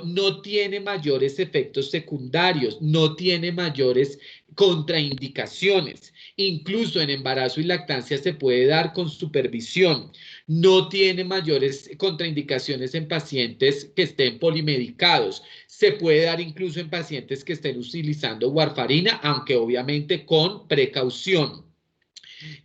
no tiene mayores efectos secundarios, no tiene mayores contraindicaciones. Incluso en embarazo y lactancia se puede dar con supervisión. No tiene mayores contraindicaciones en pacientes que estén polimedicados. Se puede dar incluso en pacientes que estén utilizando warfarina, aunque obviamente con precaución.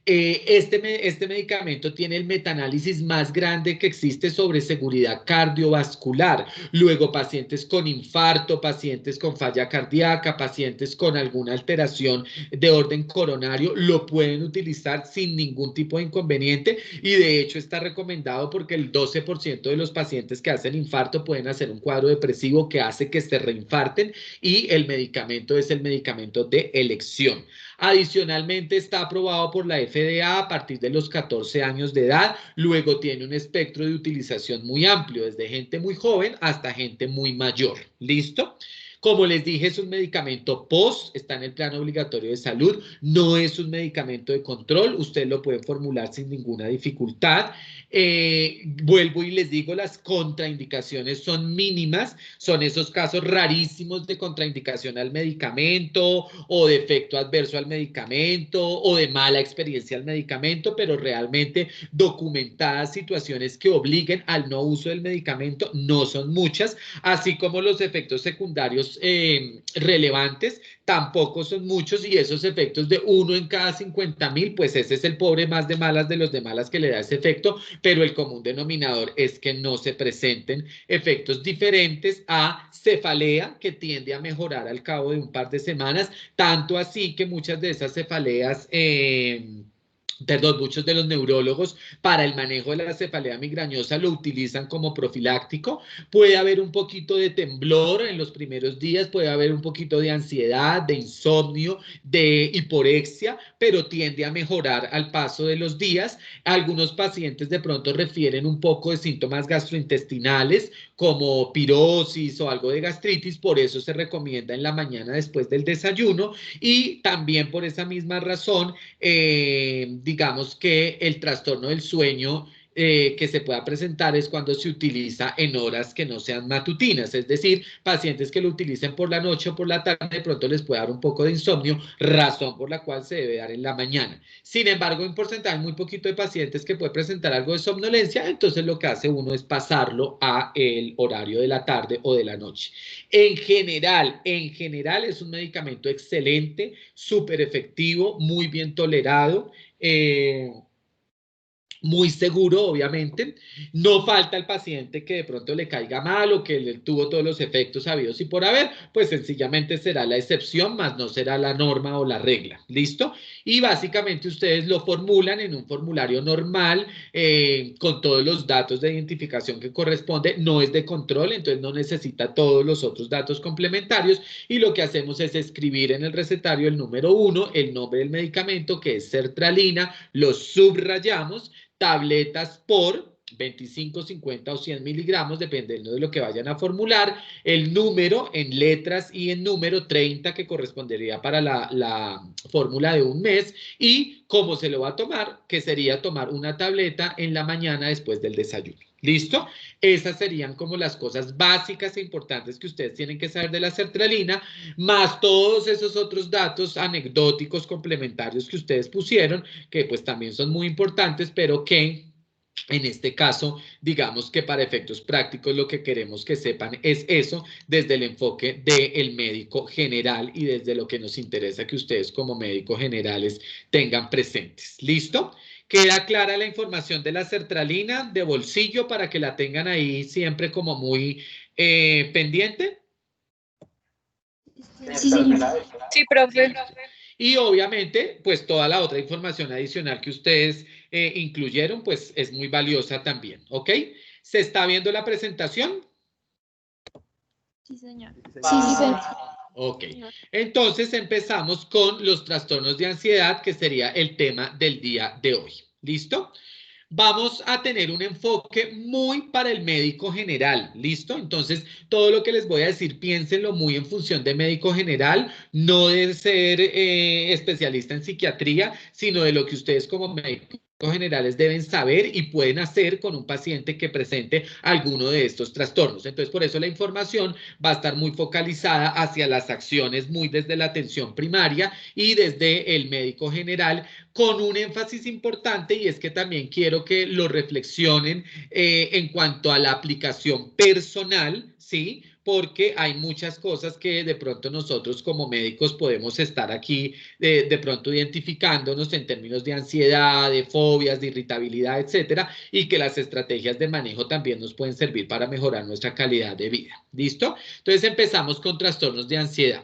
Este medicamento tiene el metaanálisis más grande que existe sobre seguridad cardiovascular. Luego, pacientes con infarto, pacientes con falla cardíaca, pacientes con alguna alteración de orden coronario, lo pueden utilizar sin ningún tipo de inconveniente y de hecho está recomendado porque el 12% de los pacientes que hacen infarto pueden hacer un cuadro depresivo que hace que se reinfarten y el medicamento es el medicamento de elección. Adicionalmente está aprobado por la FDA a partir de los 14 años de edad, luego tiene un espectro de utilización muy amplio, desde gente muy joven hasta gente muy mayor. ¿Listo? Como les dije, es un medicamento POS, está en el plan obligatorio de salud, no es un medicamento de control, usted lo puede formular sin ninguna dificultad. Vuelvo y les digo, las contraindicaciones son mínimas, son esos casos rarísimos de contraindicación al medicamento o de efecto adverso al medicamento o de mala experiencia al medicamento, pero realmente documentadas situaciones que obliguen al no uso del medicamento no son muchas, así como los efectos secundarios relevantes tampoco son muchos y esos efectos de 1 en cada 50.000, pues ese es el pobre más de malas de los de malas que le da ese efecto, pero el común denominador es que no se presenten efectos diferentes a cefalea que tiende a mejorar al cabo de un par de semanas, tanto así que muchas de esas cefaleas muchos de los neurólogos para el manejo de la cefalea migrañosa lo utilizan como profiláctico. Puede haber un poquito de temblor en los primeros días, puede haber un poquito de ansiedad, de insomnio, de hiporexia, pero tiende a mejorar al paso de los días. Algunos pacientes de pronto refieren un poco de síntomas gastrointestinales como pirosis o algo de gastritis, por eso se recomienda en la mañana después del desayuno y también por esa misma razón digamos que el trastorno del sueño que se pueda presentar es cuando se utiliza en horas que no sean matutinas, es decir, pacientes que lo utilicen por la noche o por la tarde, de pronto les puede dar un poco de insomnio, razón por la cual se debe dar en la mañana. Sin embargo, en porcentaje muy poquito de pacientes que puede presentar algo de somnolencia, entonces lo que hace uno es pasarlo a el horario de la tarde o de la noche. En general es un medicamento excelente, súper efectivo, muy bien tolerado. Muy seguro, obviamente. No falta el paciente que de pronto le caiga mal o que le tuvo todos los efectos habidos y por haber, pues sencillamente será la excepción, más no será la norma o la regla. ¿Listo? Y básicamente ustedes lo formulan en un formulario normal con todos los datos de identificación que corresponde. No es de control, entonces no necesita todos los otros datos complementarios y lo que hacemos es escribir en el recetario el número 1, el nombre del medicamento que es sertralina, lo subrayamos, tabletas por 25, 50 o 100 miligramos, dependiendo de lo que vayan a formular, el número en letras y en número 30 que correspondería para la fórmula de un mes y cómo se lo va a tomar, que sería tomar una tableta en la mañana después del desayuno. ¿Listo? Esas serían como las cosas básicas e importantes que ustedes tienen que saber de la sertralina, más todos esos otros datos anecdóticos complementarios que ustedes pusieron, que pues también son muy importantes, pero que en este caso, digamos que para efectos prácticos lo que queremos que sepan es eso desde el enfoque del médico general y desde lo que nos interesa que ustedes como médicos generales tengan presentes. ¿Listo? ¿Queda clara la información de la sertralina de bolsillo para que la tengan ahí siempre como muy pendiente? Sí, señor. Sí, profe. Y obviamente, pues toda la otra información adicional que ustedes incluyeron, pues es muy valiosa también, ¿ok? ¿Se está viendo la presentación? Sí, señor. Sí, señor. Ok, entonces empezamos con los trastornos de ansiedad, que sería el tema del día de hoy. ¿Listo? Vamos a tener un enfoque muy para el médico general, ¿listo? Entonces, todo lo que les voy a decir, piénsenlo muy en función de médico general, no de ser especialista en psiquiatría, sino de lo que ustedes como médicos generales deben saber y pueden hacer con un paciente que presente alguno de estos trastornos. Entonces, por eso la información va a estar muy focalizada hacia las acciones, muy desde la atención primaria y desde el médico general, con un énfasis importante, y es que también quiero que lo reflexionen en cuanto a la aplicación personal, ¿sí? Porque hay muchas cosas que de pronto nosotros como médicos podemos estar aquí de pronto identificándonos en términos de ansiedad, de fobias, de irritabilidad, etcétera, y que las estrategias de manejo también nos pueden servir para mejorar nuestra calidad de vida. ¿Listo? Entonces empezamos con trastornos de ansiedad.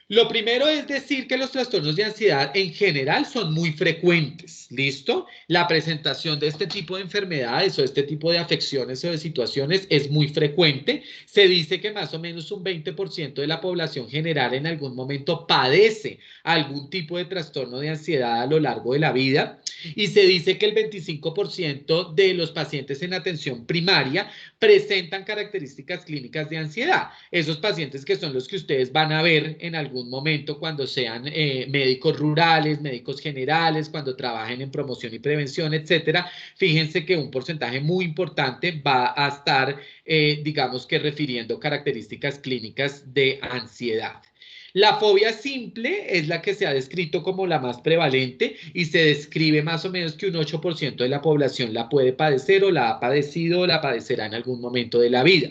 Lo primero es decir que los trastornos de ansiedad en general son muy frecuentes, ¿listo? La presentación de este tipo de enfermedades o este tipo de afecciones o de situaciones es muy frecuente. Se dice que más o menos un 20% de la población general en algún momento padece algún tipo de trastorno de ansiedad a lo largo de la vida, y se dice que el 25% de los pacientes en atención primaria presentan características clínicas de ansiedad. Esos pacientes que son los que ustedes van a ver en algún momento cuando sean médicos rurales, médicos generales, cuando trabajen en promoción y prevención, etcétera. Fíjense que un porcentaje muy importante va a estar, digamos que refiriendo características clínicas de ansiedad. La fobia simple es la que se ha descrito como la más prevalente y se describe más o menos que un 8% de la población la puede padecer o la ha padecido o la padecerá en algún momento de la vida.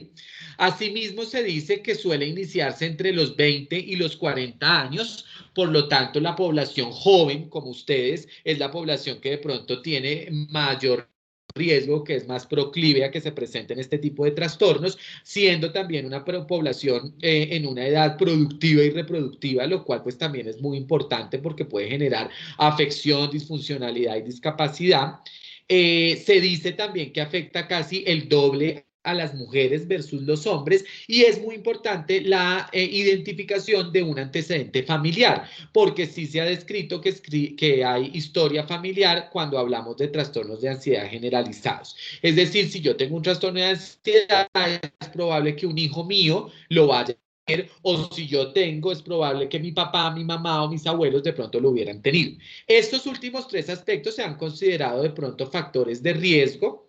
Asimismo, se dice que suele iniciarse entre los 20 y los 40 años, por lo tanto, la población joven, como ustedes, es la población que de pronto tiene mayor riesgo, que es más proclive a que se presenten este tipo de trastornos, siendo también una población en una edad productiva y reproductiva, lo cual pues también es muy importante porque puede generar afección, disfuncionalidad y discapacidad. Se dice también que afecta casi el doble a las mujeres versus los hombres, y es muy importante la identificación de un antecedente familiar, porque sí se ha descrito que hay historia familiar cuando hablamos de trastornos de ansiedad generalizados. Es decir, si yo tengo un trastorno de ansiedad, es probable que un hijo mío lo vaya a tener, o si yo tengo, es probable que mi papá, mi mamá o mis abuelos de pronto lo hubieran tenido. Estos últimos tres aspectos se han considerado de pronto factores de riesgo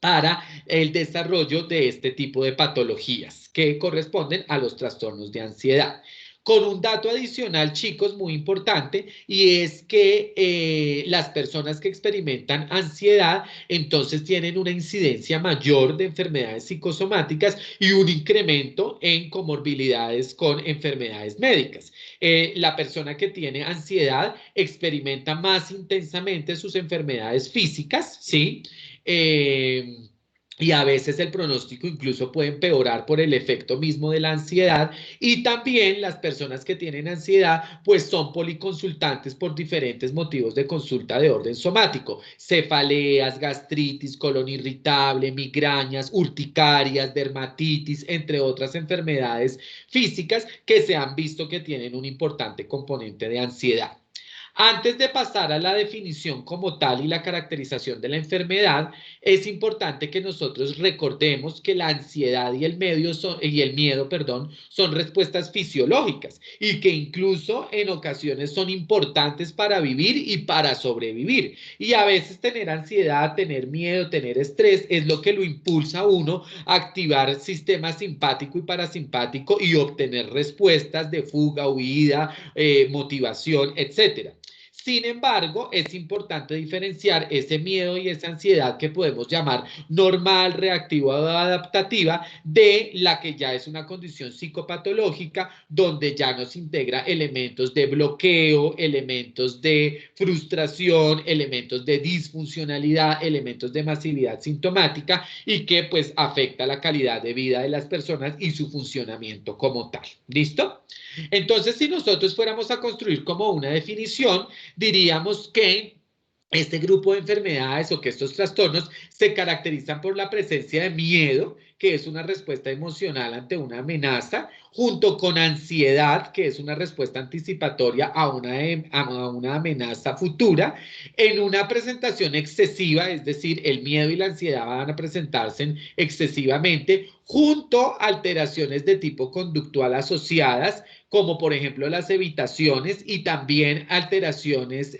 para el desarrollo de este tipo de patologías que corresponden a los trastornos de ansiedad. Con un dato adicional, chicos, muy importante, y es que las personas que experimentan ansiedad entonces tienen una incidencia mayor de enfermedades psicosomáticas y un incremento en comorbilidades con enfermedades médicas. La persona que tiene ansiedad experimenta más intensamente sus enfermedades físicas, ¿sí? Eh, y a veces el pronóstico incluso puede empeorar por el efecto mismo de la ansiedad, y también las personas que tienen ansiedad pues son policonsultantes por diferentes motivos de consulta de orden somático: cefaleas, gastritis, colon irritable, migrañas, urticarias, dermatitis, entre otras enfermedades físicas que se han visto que tienen un importante componente de ansiedad. Antes de pasar a la definición como tal y la caracterización de la enfermedad, es importante que nosotros recordemos que la ansiedad y el miedo, perdón, son respuestas fisiológicas y que incluso en ocasiones son importantes para vivir y para sobrevivir. Y a veces tener ansiedad, tener miedo, tener estrés es lo que lo impulsa a uno a activar sistema simpático y parasimpático y obtener respuestas de fuga, huida, motivación, etcétera. Sin embargo, es importante diferenciar ese miedo y esa ansiedad que podemos llamar normal, reactiva o adaptativa, de la que ya es una condición psicopatológica, donde ya nos integra elementos de bloqueo, elementos de frustración, elementos de disfuncionalidad, elementos de masividad sintomática, y que pues afecta la calidad de vida de las personas y su funcionamiento como tal. ¿Listo? Entonces, si nosotros fuéramos a construir como una definición, diríamos que este grupo de enfermedades o que estos trastornos se caracterizan por la presencia de miedo, que es una respuesta emocional ante una amenaza, junto con ansiedad, que es una respuesta anticipatoria a una amenaza futura, en una presentación excesiva, es decir, el miedo y la ansiedad van a presentarse excesivamente, junto a alteraciones de tipo conductual asociadas como por ejemplo las evitaciones y también alteraciones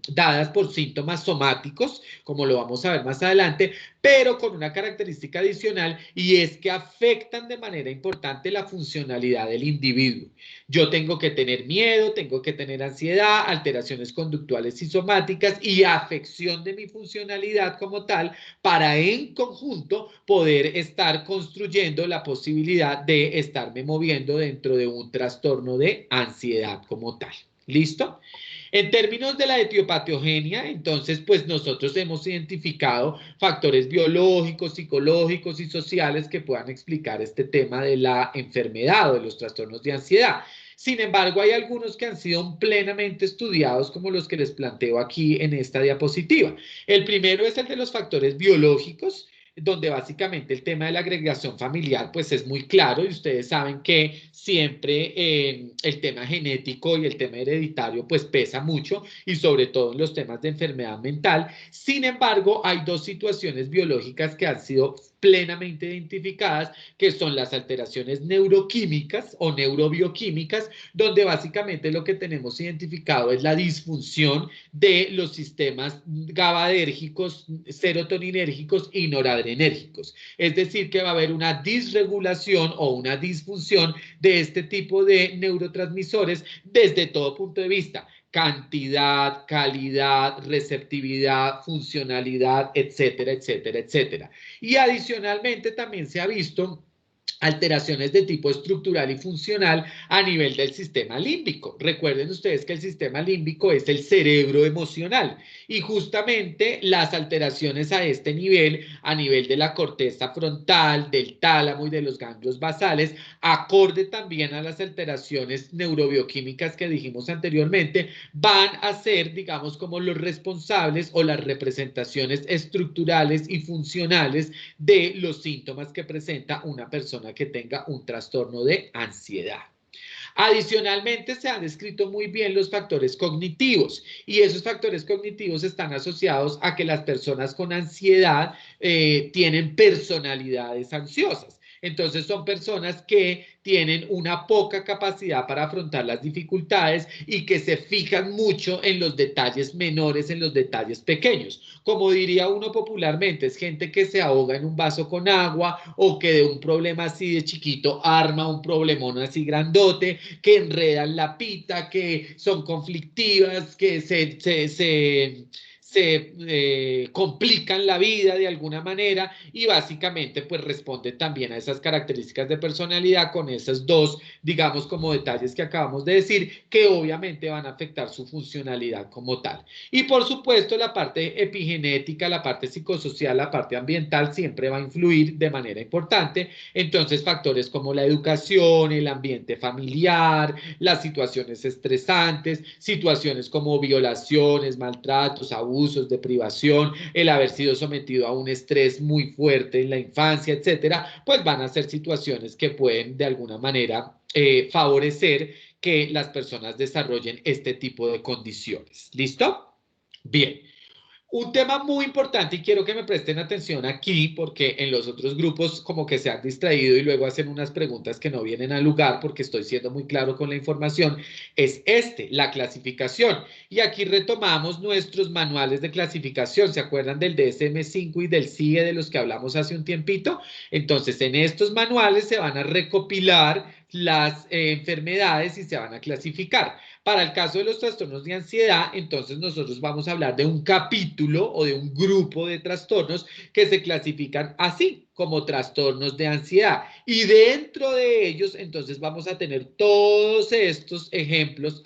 dadas por síntomas somáticos, como lo vamos a ver más adelante, pero con una característica adicional y es que afectan de manera importante la funcionalidad del individuo. Yo tengo que tener miedo, tengo que tener ansiedad, alteraciones conductuales y somáticas y afección de mi funcionalidad como tal para en conjunto poder estar construyendo la posibilidad de estarme moviendo dentro de un trastorno de ansiedad como tal. ¿Listo? En términos de la etiopatogenia, entonces, pues nosotros hemos identificado factores biológicos, psicológicos y sociales que puedan explicar este tema de la enfermedad o de los trastornos de ansiedad. Sin embargo, hay algunos que han sido plenamente estudiados, como los que les planteo aquí en esta diapositiva. El primero es el de los factores biológicos, donde básicamente el tema de la agregación familiar pues es muy claro y ustedes saben que siempre el tema genético y el tema hereditario pues pesa mucho y sobre todo en los temas de enfermedad mental. Sin embargo, hay dos situaciones biológicas que han sido plenamente identificadas, que son las alteraciones neuroquímicas o neurobioquímicas, donde básicamente lo que tenemos identificado es la disfunción de los sistemas GABAérgicos, serotoninérgicos y noradrenérgicos. Es decir, que va a haber una disregulación o una disfunción de este tipo de neurotransmisores desde todo punto de vista. Cantidad, calidad, receptividad, funcionalidad, etcétera, etcétera, etcétera. Y adicionalmente también se ha visto alteraciones de tipo estructural y funcional a nivel del sistema límbico. Recuerden ustedes que el sistema límbico es el cerebro emocional y justamente las alteraciones a este nivel, a nivel de la corteza frontal, del tálamo y de los ganglios basales, acorde también a las alteraciones neurobioquímicas que dijimos anteriormente, van a ser, digamos, como los responsables o las representaciones estructurales y funcionales de los síntomas que presenta una persona que tenga un trastorno de ansiedad. Adicionalmente, se han descrito muy bien los factores cognitivos y esos factores cognitivos están asociados a que las personas con ansiedad tienen personalidades ansiosas. Entonces son personas que tienen una poca capacidad para afrontar las dificultades y que se fijan mucho en los detalles menores, en los detalles pequeños. Como diría uno popularmente, es gente que se ahoga en un vaso con agua o que de un problema así de chiquito arma un problemón así grandote, que enredan la pita, que son conflictivas, que se complican la vida de alguna manera y básicamente pues responde también a esas características de personalidad con esos dos, digamos, como detalles que acabamos de decir, que obviamente van a afectar su funcionalidad como tal. Y por supuesto la parte epigenética, la parte psicosocial, la parte ambiental siempre va a influir de manera importante. Entonces factores como la educación, el ambiente familiar, las situaciones estresantes, situaciones como violaciones, maltratos, abusos, deprivación, el haber sido sometido a un estrés muy fuerte en la infancia, etcétera, pues van a ser situaciones que pueden de alguna manera favorecer que las personas desarrollen este tipo de condiciones. ¿Listo? Bien. Un tema muy importante y quiero que me presten atención aquí porque en los otros grupos como que se han distraído y luego hacen unas preguntas que no vienen al lugar porque estoy siendo muy claro con la información, es la clasificación. Y aquí retomamos nuestros manuales de clasificación. ¿Se acuerdan del DSM-5 y del CIE de los que hablamos hace un tiempito? Entonces, en estos manuales se van a recopilar las enfermedades y se van a clasificar. Para el caso de los trastornos de ansiedad, entonces nosotros vamos a hablar de un capítulo o de un grupo de trastornos que se clasifican así, como trastornos de ansiedad. Y dentro de ellos, entonces vamos a tener todos estos ejemplos,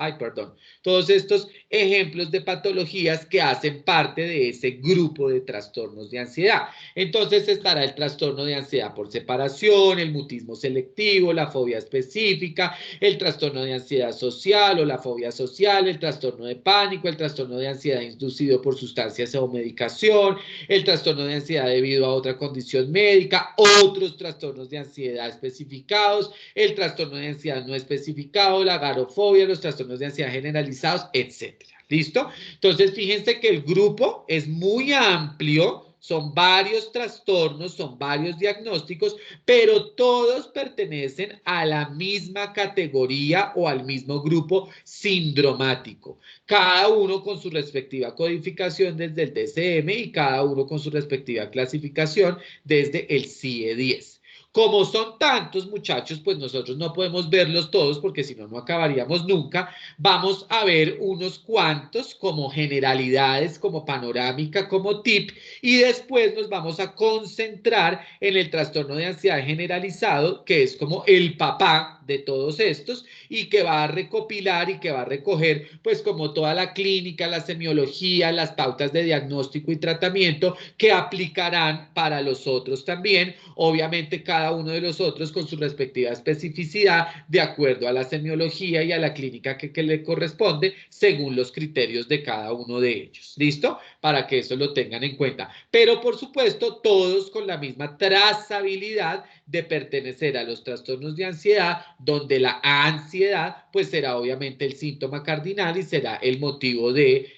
todos estos ejemplos de patologías que hacen parte de ese grupo de trastornos de ansiedad. Entonces estará el trastorno de ansiedad por separación, el mutismo selectivo, la fobia específica, el trastorno de ansiedad social o la fobia social, el trastorno de pánico, el trastorno de ansiedad inducido por sustancias o medicación, el trastorno de ansiedad debido a otra condición médica, otros trastornos de ansiedad especificados, el trastorno de ansiedad no especificado, la agorafobia, los trastornos de ansiedad generalizados, etcétera. ¿Listo? Entonces, fíjense que el grupo es muy amplio, son varios trastornos, son varios diagnósticos, pero todos pertenecen a la misma categoría o al mismo grupo sindromático. Cada uno con su respectiva codificación desde el DSM y cada uno con su respectiva clasificación desde el CIE-10. Como son tantos muchachos, pues nosotros no podemos verlos todos porque si no, no acabaríamos nunca. Vamos a ver unos cuantos como generalidades, como panorámica, como tip, y después nos vamos a concentrar en el trastorno de ansiedad generalizado, que es como el papá de todos estos y que va a recopilar y que va a recoger pues como toda la clínica, la semiología, las pautas de diagnóstico y tratamiento que aplicarán para los otros también, obviamente cada uno de los otros con su respectiva especificidad de acuerdo a la semiología y a la clínica que le corresponde según los criterios de cada uno de ellos. ¿Listo? Para que eso lo tengan en cuenta. Pero por supuesto todos con la misma trazabilidad de pertenecer a los trastornos de ansiedad, donde la ansiedad pues será obviamente el síntoma cardinal y será el motivo de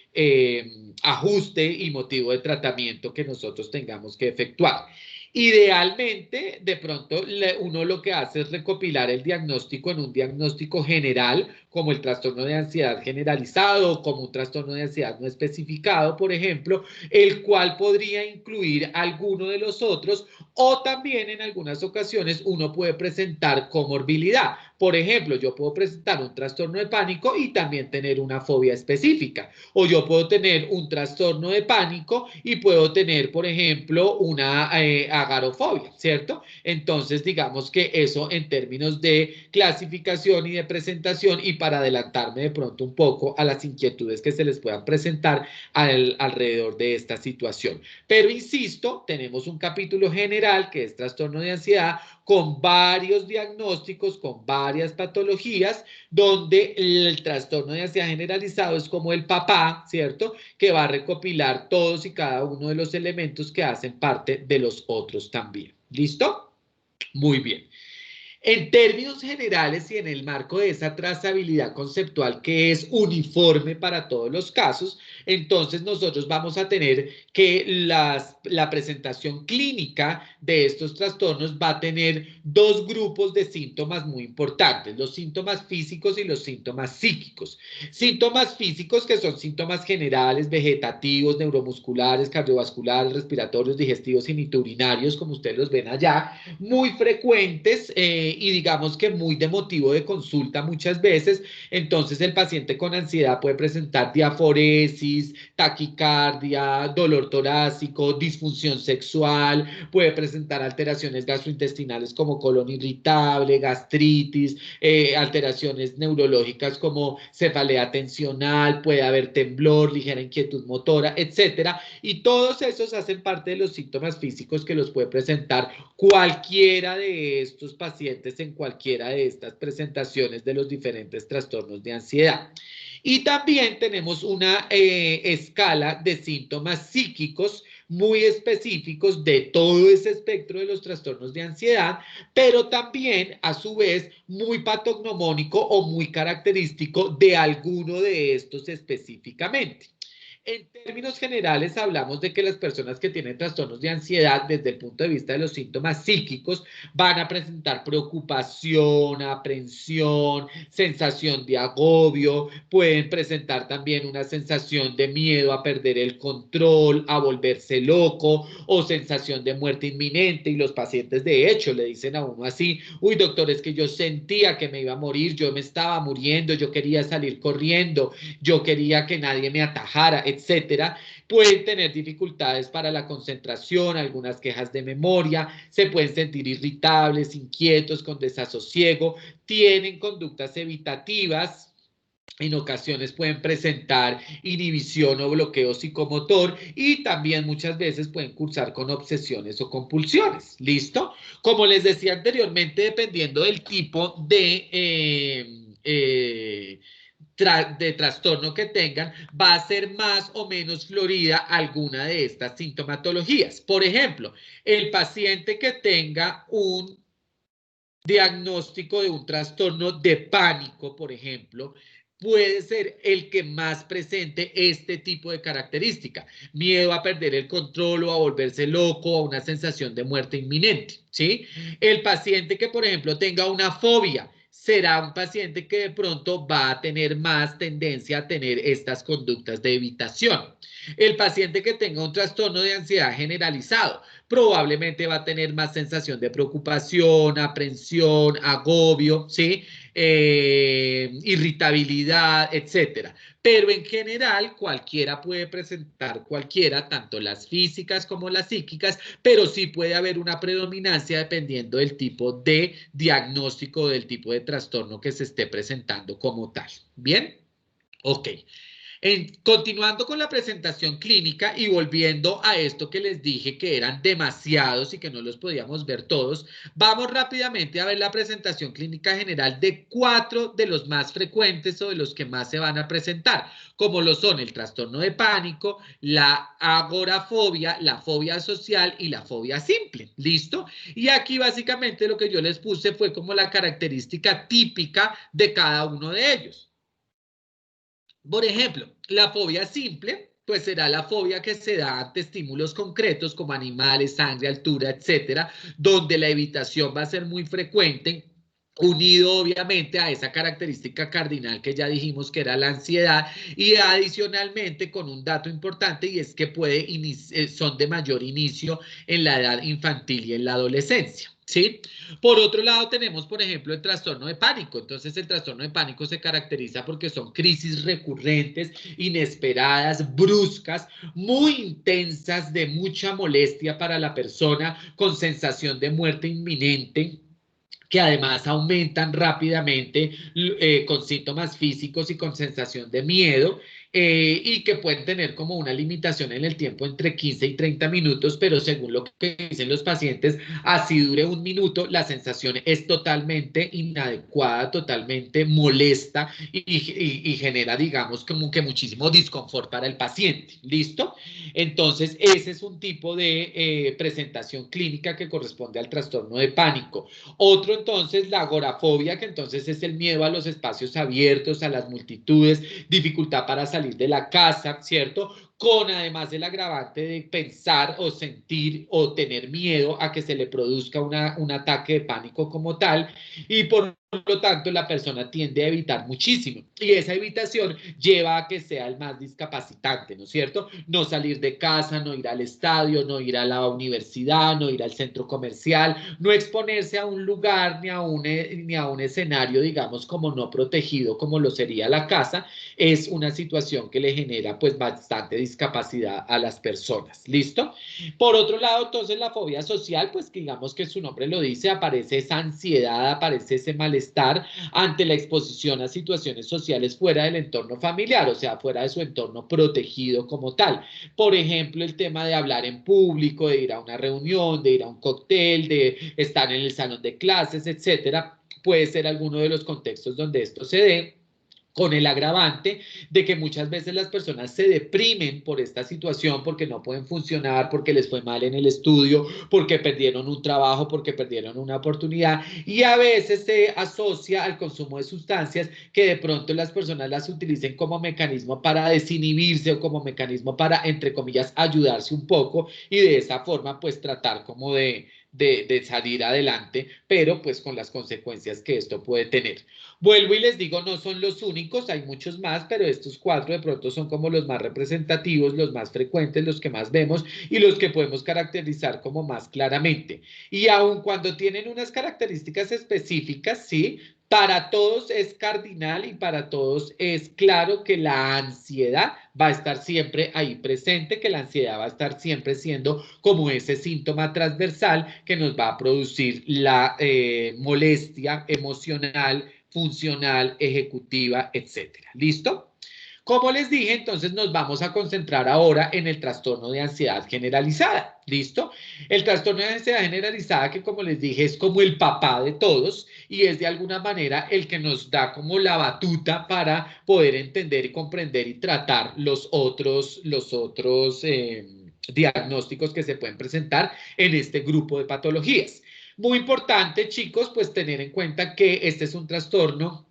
ajuste y motivo de tratamiento que nosotros tengamos que efectuar. Idealmente, de pronto, uno lo que hace es recopilar el diagnóstico en un diagnóstico general, como el trastorno de ansiedad generalizado o como un trastorno de ansiedad no especificado, por ejemplo, el cual podría incluir alguno de los otros o también en algunas ocasiones uno puede presentar comorbilidad. Por ejemplo, yo puedo presentar un trastorno de pánico y también tener una fobia específica. O yo puedo tener un trastorno de pánico y puedo tener, por ejemplo, una agorafobia, ¿cierto? Entonces, digamos que eso en términos de clasificación y de presentación y para adelantarme de pronto un poco a las inquietudes que se les puedan presentar alrededor de esta situación. Pero insisto, tenemos un capítulo general que es trastorno de ansiedad con varios diagnósticos, con varias patologías, donde el trastorno de ansiedad generalizado es como el papá, ¿cierto? Que va a recopilar todos y cada uno de los elementos que hacen parte de los otros también. ¿Listo? Muy bien. En términos generales y en el marco de esa trazabilidad conceptual que es uniforme para todos los casos, entonces nosotros vamos a tener que la presentación clínica de estos trastornos va a tener dos grupos de síntomas muy importantes, los síntomas físicos y los síntomas psíquicos. Síntomas físicos que son síntomas generales, vegetativos, neuromusculares, cardiovasculares, respiratorios, digestivos y niturinarios, como ustedes los ven allá, muy frecuentes y digamos que muy de motivo de consulta muchas veces. Entonces el paciente con ansiedad puede presentar diaforesis, taquicardia, dolor torácico, disfunción sexual, puede presentar alteraciones gastrointestinales como colon irritable, gastritis, alteraciones neurológicas como cefalea tensional, puede haber temblor, ligera inquietud motora, etcétera. Y todos esos hacen parte de los síntomas físicos que los puede presentar cualquiera de estos pacientes en cualquiera de estas presentaciones de los diferentes trastornos de ansiedad. Y también tenemos una escala de síntomas psíquicos muy específicos de todo ese espectro de los trastornos de ansiedad, pero también a su vez muy patognomónico o muy característico de alguno de estos específicamente. En términos generales, hablamos de que las personas que tienen trastornos de ansiedad, desde el punto de vista de los síntomas psíquicos, van a presentar preocupación, aprensión, sensación de agobio, pueden presentar también una sensación de miedo a perder el control, a volverse loco o sensación de muerte inminente. Y los pacientes, de hecho, le dicen a uno así: uy, doctor, es que yo sentía que me iba a morir, yo me estaba muriendo, yo quería salir corriendo, yo quería que nadie me atajara, etcétera. Pueden tener dificultades para la concentración, algunas quejas de memoria, se pueden sentir irritables, inquietos, con desasosiego, tienen conductas evitativas. En ocasiones pueden presentar inhibición o bloqueo psicomotor y también muchas veces pueden cursar con obsesiones o compulsiones. ¿Listo? Como les decía anteriormente, dependiendo del tipo de trastorno que tengan, va a ser más o menos florida alguna de estas sintomatologías. Por ejemplo, el paciente que tenga un diagnóstico de un trastorno de pánico, por ejemplo, puede ser el que más presente este tipo de característica. Miedo a perder el control o a volverse loco o a una sensación de muerte inminente, ¿sí? El paciente que, por ejemplo, tenga una fobia, será un paciente que de pronto va a tener más tendencia a tener estas conductas de evitación. El paciente que tenga un trastorno de ansiedad generalizado probablemente va a tener más sensación de preocupación, aprensión, agobio, ¿sí? Irritabilidad, etcétera. Pero en general, cualquiera puede presentar cualquiera, tanto las físicas como las psíquicas, pero sí puede haber una predominancia dependiendo del tipo de diagnóstico, del tipo de trastorno que se esté presentando como tal. ¿Bien? Ok. Continuando con la presentación clínica y volviendo a esto que les dije que eran demasiados y que no los podíamos ver todos, vamos rápidamente a ver la presentación clínica general de 4 de los más frecuentes o de los que más se van a presentar, como lo son el trastorno de pánico, la agorafobia, la fobia social y la fobia simple. ¿Listo? Y aquí básicamente lo que yo les puse fue como la característica típica de cada uno de ellos. Por ejemplo, la fobia simple, pues será la fobia que se da ante estímulos concretos como animales, sangre, altura, etcétera, donde la evitación va a ser muy frecuente, unido obviamente a esa característica cardinal que ya dijimos que era la ansiedad y adicionalmente con un dato importante y es que son de mayor inicio en la edad infantil y en la adolescencia. ¿Sí? Por otro lado, tenemos, por ejemplo, el trastorno de pánico. Entonces, el trastorno de pánico se caracteriza porque son crisis recurrentes, inesperadas, bruscas, muy intensas, de mucha molestia para la persona, con sensación de muerte inminente, que además aumentan rápidamente con síntomas físicos y con sensación de miedo, y que pueden tener como una limitación en el tiempo entre 15 y 30 minutos, pero según lo que dicen los pacientes, así dure un minuto, la sensación es totalmente inadecuada, totalmente molesta y genera, digamos, como que muchísimo disconfort para el paciente. ¿Listo? Entonces, ese es un tipo de presentación clínica que corresponde al trastorno de pánico. Otro entonces, la agorafobia, que entonces es el miedo a los espacios abiertos, a las multitudes, dificultad para salir de la casa, ¿cierto? Con además el agravante de pensar o sentir o tener miedo a que se le produzca un ataque de pánico como tal y por lo tanto la persona tiende a evitar muchísimo y esa evitación lleva a que sea el más discapacitante, ¿no es cierto? No salir de casa, no ir al estadio, no ir a la universidad, no ir al centro comercial, no exponerse a un lugar ni a un escenario, digamos, como no protegido como lo sería la casa, es una situación que le genera pues bastante discapacidad a las personas. ¿Listo? Por otro lado, entonces la fobia social, pues digamos que su nombre lo dice, aparece esa ansiedad, aparece ese malestar ante la exposición a situaciones sociales fuera del entorno familiar, o sea, fuera de su entorno protegido como tal. Por ejemplo, el tema de hablar en público, de ir a una reunión, de ir a un cóctel, de estar en el salón de clases, etcétera, puede ser alguno de los contextos donde esto se dé, con el agravante de que muchas veces las personas se deprimen por esta situación porque no pueden funcionar, porque les fue mal en el estudio, porque perdieron un trabajo, porque perdieron una oportunidad y a veces se asocia al consumo de sustancias que de pronto las personas las utilicen como mecanismo para desinhibirse o como mecanismo para, entre comillas, ayudarse un poco y de esa forma pues tratar como de salir adelante, pero pues con las consecuencias que esto puede tener. Vuelvo y les digo, no son los únicos, hay muchos más, pero estos 4 de pronto son como los más representativos, los más frecuentes, los que más vemos y los que podemos caracterizar como más claramente. Y aun cuando tienen unas características específicas, sí, para todos es cardinal y para todos es claro que la ansiedad va a estar siempre ahí presente, que la ansiedad va a estar siempre siendo como ese síntoma transversal que nos va a producir la molestia emocional, funcional, ejecutiva, etcétera. ¿Listo? Como les dije, entonces nos vamos a concentrar ahora en el trastorno de ansiedad generalizada. ¿Listo? El trastorno de ansiedad generalizada, que como les dije, es como el papá de todos y es de alguna manera el que nos da como la batuta para poder entender y comprender y tratar los otros diagnósticos que se pueden presentar en este grupo de patologías. Muy importante, chicos, pues tener en cuenta que este es un trastorno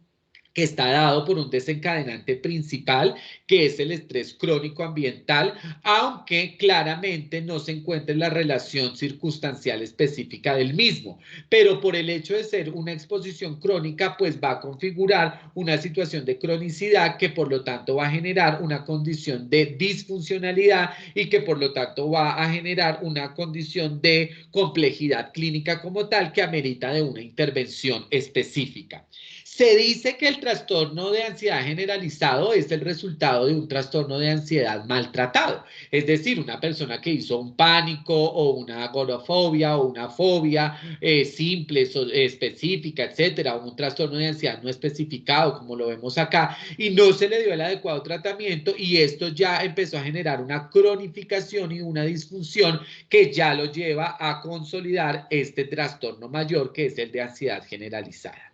que está dado por un desencadenante principal, que es el estrés crónico ambiental, aunque claramente no se encuentra la relación circunstancial específica del mismo. Pero por el hecho de ser una exposición crónica, pues va a configurar una situación de cronicidad que por lo tanto va a generar una condición de disfuncionalidad y que por lo tanto va a generar una condición de complejidad clínica como tal que amerita de una intervención específica. Se dice que el trastorno de ansiedad generalizado es el resultado de un trastorno de ansiedad maltratado, es decir, una persona que hizo un pánico o una agorafobia o una fobia simple, específica, etcétera, o un trastorno de ansiedad no especificado, como lo vemos acá, y no se le dio el adecuado tratamiento y esto ya empezó a generar una cronificación y una disfunción que ya lo lleva a consolidar este trastorno mayor que es el de ansiedad generalizada.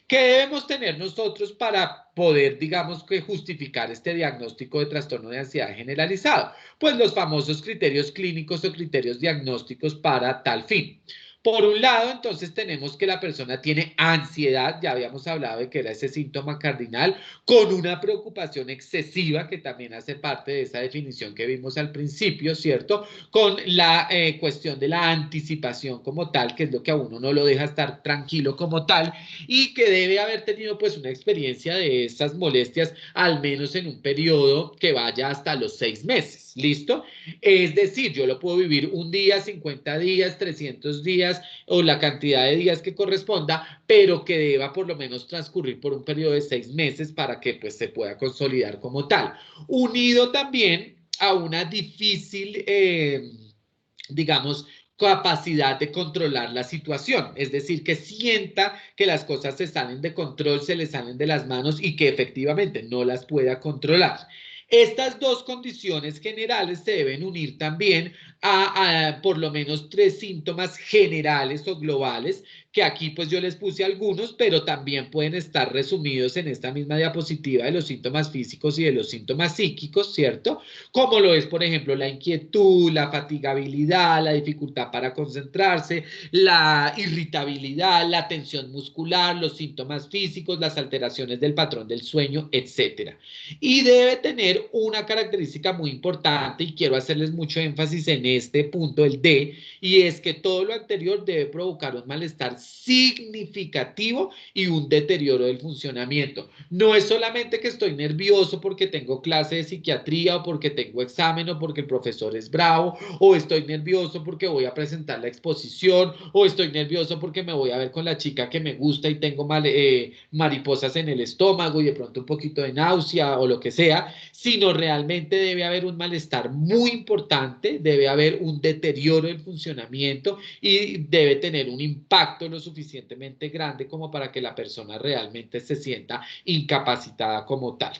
¿Qué debemos tener nosotros para poder, digamos, que justificar este diagnóstico de trastorno de ansiedad generalizado? Pues los famosos criterios clínicos o criterios diagnósticos para tal fin. Por un lado, entonces tenemos que la persona tiene ansiedad, ya habíamos hablado de que era ese síntoma cardinal, con una preocupación excesiva, que también hace parte de esa definición que vimos al principio, ¿cierto? Con la cuestión de la anticipación como tal, que es lo que a uno no lo deja estar tranquilo como tal, y que debe haber tenido pues una experiencia de estas molestias, al menos en un periodo que vaya hasta los 6 meses, ¿listo? Es decir, yo lo puedo vivir un día, 50 días, 300 días o la cantidad de días que corresponda, pero que deba por lo menos transcurrir por un periodo de 6 meses para que pues se pueda consolidar como tal. Unido también a una difícil, digamos, capacidad de controlar la situación, es decir, que sienta que las cosas se salen de control, se le salen de las manos y que efectivamente no las pueda controlar. Estas dos condiciones generales se deben unir también a por lo menos 3 síntomas generales o globales, que aquí pues yo les puse algunos, pero también pueden estar resumidos en esta misma diapositiva de los síntomas físicos y de los síntomas psíquicos, ¿cierto? Como lo es, por ejemplo, la inquietud, la fatigabilidad, la dificultad para concentrarse, la irritabilidad, la tensión muscular, los síntomas físicos, las alteraciones del patrón del sueño, etcétera. Y debe tener una característica muy importante, y quiero hacerles mucho énfasis en este punto, el D, y es que todo lo anterior debe provocar un malestar significativo y un deterioro del funcionamiento. No es solamente que estoy nervioso porque tengo clase de psiquiatría o porque tengo examen o porque el profesor es bravo, o estoy nervioso porque voy a presentar la exposición, o estoy nervioso porque me voy a ver con la chica que me gusta y tengo mariposas en el estómago y de pronto un poquito de náusea o lo que sea, sino realmente debe haber un malestar muy importante, debe haber un deterioro del funcionamiento y debe tener un impacto lo suficientemente grande como para que la persona realmente se sienta incapacitada como tal.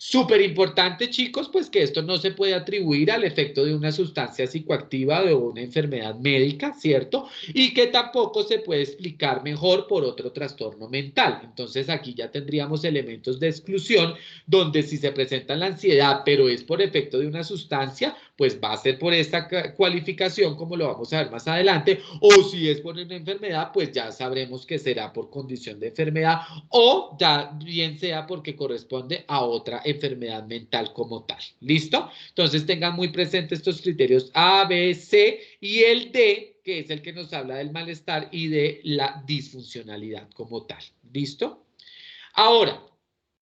Súper importante, chicos, pues que esto no se puede atribuir al efecto de una sustancia psicoactiva o de una enfermedad médica, ¿cierto? Y que tampoco se puede explicar mejor por otro trastorno mental. Entonces aquí ya tendríamos elementos de exclusión donde si se presenta la ansiedad, pero es por efecto de una sustancia, pues va a ser por esta cualificación, como lo vamos a ver más adelante, o si es por una enfermedad, pues ya sabremos que será por condición de enfermedad o ya bien sea porque corresponde a otra enfermedad mental como tal. ¿Listo? Entonces tengan muy presentes estos criterios A, B, C y el D, que es el que nos habla del malestar y de la disfuncionalidad como tal. ¿Listo? Ahora,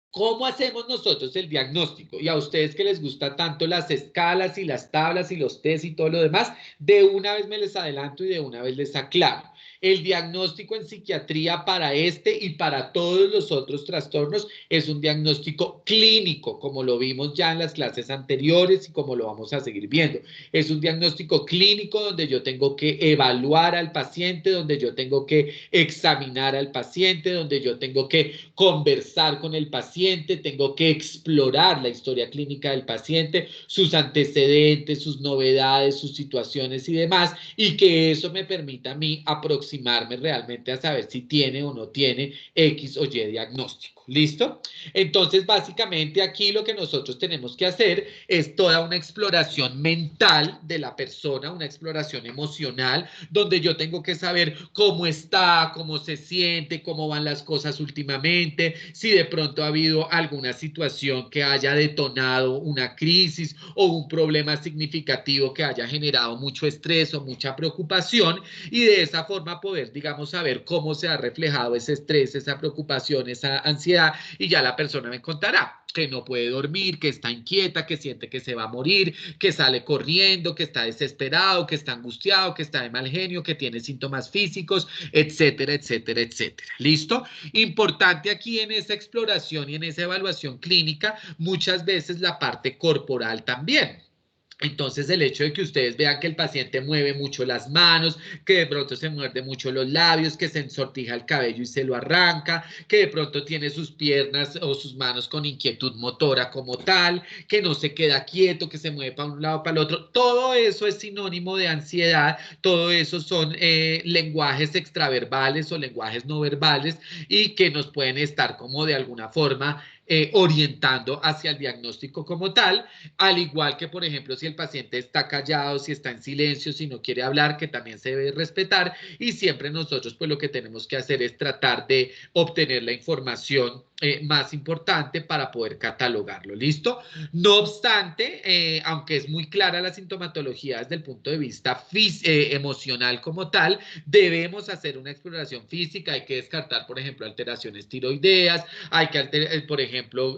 ¿cómo hacemos nosotros el diagnóstico? Y a ustedes que les gusta tanto las escalas y las tablas y los test y todo lo demás, de una vez me les adelanto y de una vez les aclaro. El diagnóstico en psiquiatría para este y para todos los otros trastornos es un diagnóstico clínico, como lo vimos ya en las clases anteriores y como lo vamos a seguir viendo. Es un diagnóstico clínico donde yo tengo que evaluar al paciente, donde yo tengo que examinar al paciente, donde yo tengo que conversar con el paciente, tengo que explorar la historia clínica del paciente, sus antecedentes, sus novedades, sus situaciones y demás, y que eso me permita a mí aproximar aproximarme realmente a saber si tiene o no tiene X o Y diagnóstico. ¿Listo? Entonces, básicamente aquí lo que nosotros tenemos que hacer es toda una exploración mental de la persona, una exploración emocional, donde yo tengo que saber cómo está, cómo se siente, cómo van las cosas últimamente, si de pronto ha habido alguna situación que haya detonado una crisis o un problema significativo que haya generado mucho estrés o mucha preocupación, y de esa forma poder, digamos, saber cómo se ha reflejado ese estrés, esa preocupación, esa ansiedad, y ya la persona me contará que no puede dormir, que está inquieta, que siente que se va a morir, que sale corriendo, que está desesperado, que está angustiado, que está de mal genio, que tiene síntomas físicos, etcétera, etcétera, etcétera. ¿Listo? Importante aquí en esa exploración y en esa evaluación clínica, muchas veces la parte corporal también. Entonces, el hecho de que ustedes vean que el paciente mueve mucho las manos, que de pronto se muerde mucho los labios, que se ensortija el cabello y se lo arranca, que de pronto tiene sus piernas o sus manos con inquietud motora como tal, que no se queda quieto, que se mueve para un lado, para el otro, todo eso es sinónimo de ansiedad, todo eso son lenguajes extraverbales o lenguajes no verbales y que nos pueden estar como de alguna forma orientando hacia el diagnóstico como tal, al igual que, por ejemplo, si el paciente está callado, si está en silencio, si no quiere hablar, que también se debe respetar, y siempre nosotros pues lo que tenemos que hacer es tratar de obtener la información más importante para poder catalogarlo, ¿listo? No obstante, aunque es muy clara la sintomatología desde el punto de vista emocional como tal, debemos hacer una exploración física, hay que descartar, por ejemplo, alteraciones tiroideas, hay que, por ejemplo,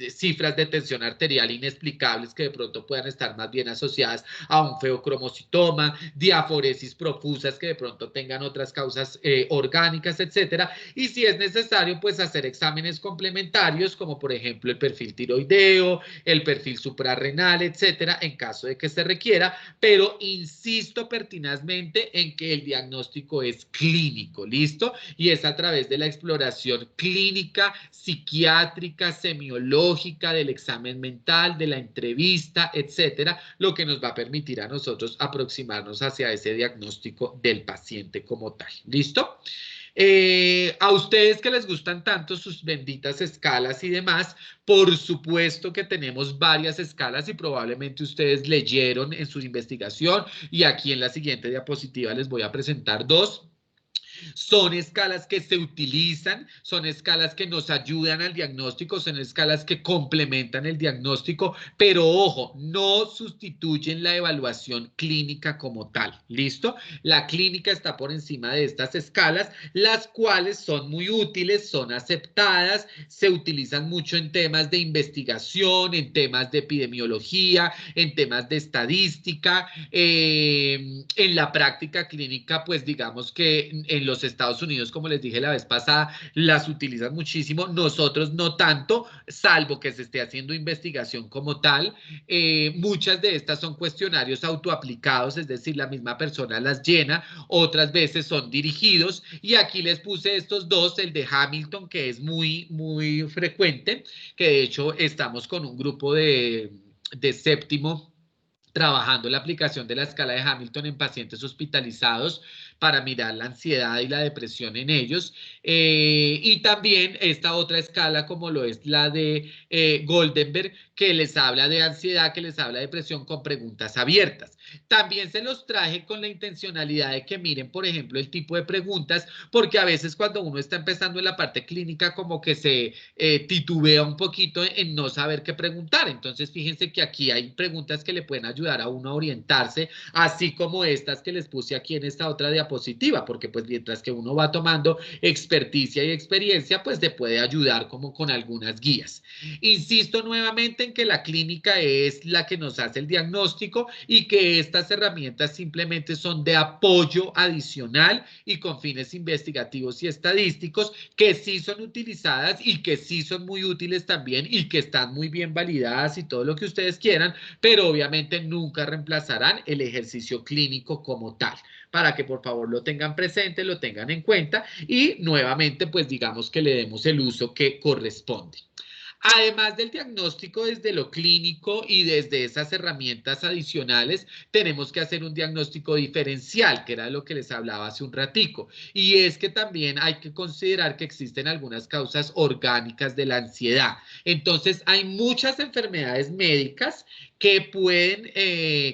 cifras de tensión arterial inexplicables que de pronto puedan estar más bien asociadas a un feocromocitoma, diaforesis profusas que de pronto tengan otras causas orgánicas, etcétera. Y si es necesario, pues hacer exámenes complementarios, como por ejemplo el perfil tiroideo, el perfil suprarrenal, etcétera, en caso de que se requiera, pero insisto pertinazmente en que el diagnóstico es clínico, ¿listo? Y es a través de la exploración clínica, psiquiátrica, semiológica, del examen mental, de la entrevista, etcétera, lo que nos va a permitir a nosotros aproximarnos hacia ese diagnóstico del paciente como tal. ¿Listo? A ustedes que les gustan tanto sus benditas escalas y demás, por supuesto que tenemos varias escalas y probablemente ustedes leyeron en su investigación, y aquí en la siguiente diapositiva les voy a presentar dos. Son escalas que se utilizan, son escalas que nos ayudan al diagnóstico, son escalas que complementan el diagnóstico, pero ojo, no sustituyen la evaluación clínica como tal, ¿listo? La clínica está por encima de estas escalas, las cuales son muy útiles, son aceptadas, se utilizan mucho en temas de investigación, en temas de epidemiología, en temas de estadística, en la práctica clínica, pues digamos que en los Estados Unidos, como les dije la vez pasada, las utilizan muchísimo, nosotros no tanto, salvo que se esté haciendo investigación como tal. Muchas de estas son cuestionarios autoaplicados, es decir, la misma persona las llena, otras veces son dirigidos, y aquí les puse estos dos, el de Hamilton, que es muy frecuente, que de hecho estamos con un grupo de séptimo trabajando la aplicación de la escala de Hamilton en pacientes hospitalizados para mirar la ansiedad y la depresión en ellos. Y también esta otra escala, como lo es la de Goldenberg, que les habla de ansiedad, que les habla de depresión con preguntas abiertas. También se los traje con la intencionalidad de que miren, por ejemplo, el tipo de preguntas, porque a veces cuando uno está empezando en la parte clínica, como que se titubea un poquito en no saber qué preguntar. Entonces, fíjense que aquí hay preguntas que le pueden ayudar a uno a orientarse, así como estas que les puse aquí en esta otra diapositiva, porque pues mientras que uno va tomando experticia y experiencia, pues te puede ayudar como con algunas guías. Insisto nuevamente en que la clínica es la que nos hace el diagnóstico y que estas herramientas simplemente son de apoyo adicional y con fines investigativos y estadísticos que sí son utilizadas y que sí son muy útiles también y que están muy bien validadas y todo lo que ustedes quieran, pero obviamente nunca reemplazarán el ejercicio clínico como tal, para que por favor lo tengan presente, lo tengan en cuenta y nuevamente pues digamos que le demos el uso que corresponde. Además del diagnóstico desde lo clínico y desde esas herramientas adicionales, tenemos que hacer un diagnóstico diferencial, que era lo que les hablaba hace un ratico. Y es que también hay que considerar que existen algunas causas orgánicas de la ansiedad. Entonces, hay muchas enfermedades médicas que pueden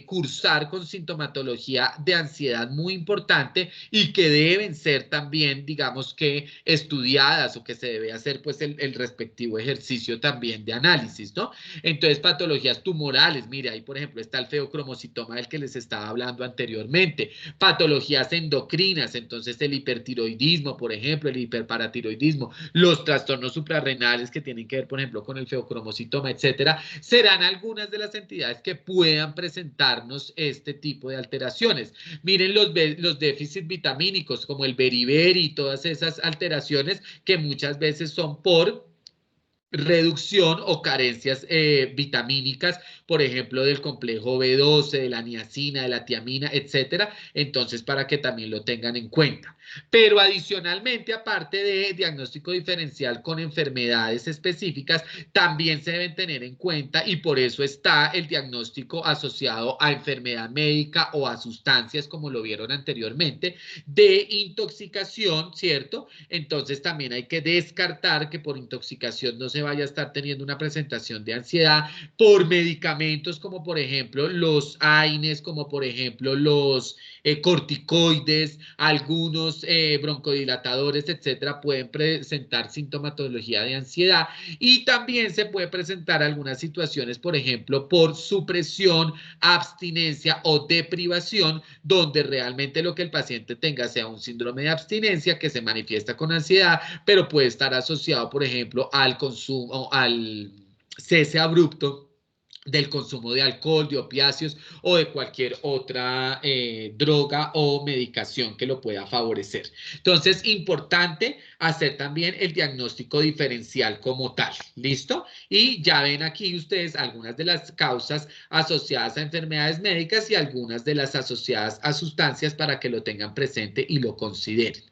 cursar con sintomatología de ansiedad muy importante y que deben ser también, digamos que, estudiadas o que se debe hacer pues el respectivo ejercicio también de análisis, ¿no? Entonces, patologías tumorales, mire, ahí por ejemplo está el feocromocitoma del que les estaba hablando anteriormente, patologías endocrinas, entonces el hipertiroidismo, por ejemplo, el hiperparatiroidismo, los trastornos suprarrenales que tienen que ver, por ejemplo, con el feocromocitoma, etcétera, serán algunas de las entidades que puedan presentarnos este tipo de alteraciones. Miren los déficits vitamínicos como el beriberi y todas esas alteraciones que muchas veces son por reducción o carencias vitamínicas, por ejemplo, del complejo B12, de la niacina, de la tiamina, etcétera. Entonces, para que también lo tengan en cuenta. Pero adicionalmente, aparte de diagnóstico diferencial con enfermedades específicas, también se deben tener en cuenta y por eso está el diagnóstico asociado a enfermedad médica o a sustancias, como lo vieron anteriormente, de intoxicación, ¿cierto? Entonces también hay que descartar que por intoxicación no se vaya a estar teniendo una presentación de ansiedad por medicamentos como por ejemplo los AINES, como por ejemplo los corticoides, algunos broncodilatadores, etcétera, pueden presentar sintomatología de ansiedad y también se puede presentar algunas situaciones, por ejemplo, por supresión, abstinencia o deprivación, donde realmente lo que el paciente tenga sea un síndrome de abstinencia que se manifiesta con ansiedad, pero puede estar asociado, por ejemplo, al consumo, al cese abrupto del consumo de alcohol, de opiáceos o de cualquier otra droga o medicación que lo pueda favorecer. Entonces, importante hacer también el diagnóstico diferencial como tal, ¿listo? Y ya ven aquí ustedes algunas de las causas asociadas a enfermedades médicas y algunas de las asociadas a sustancias para que lo tengan presente y lo consideren.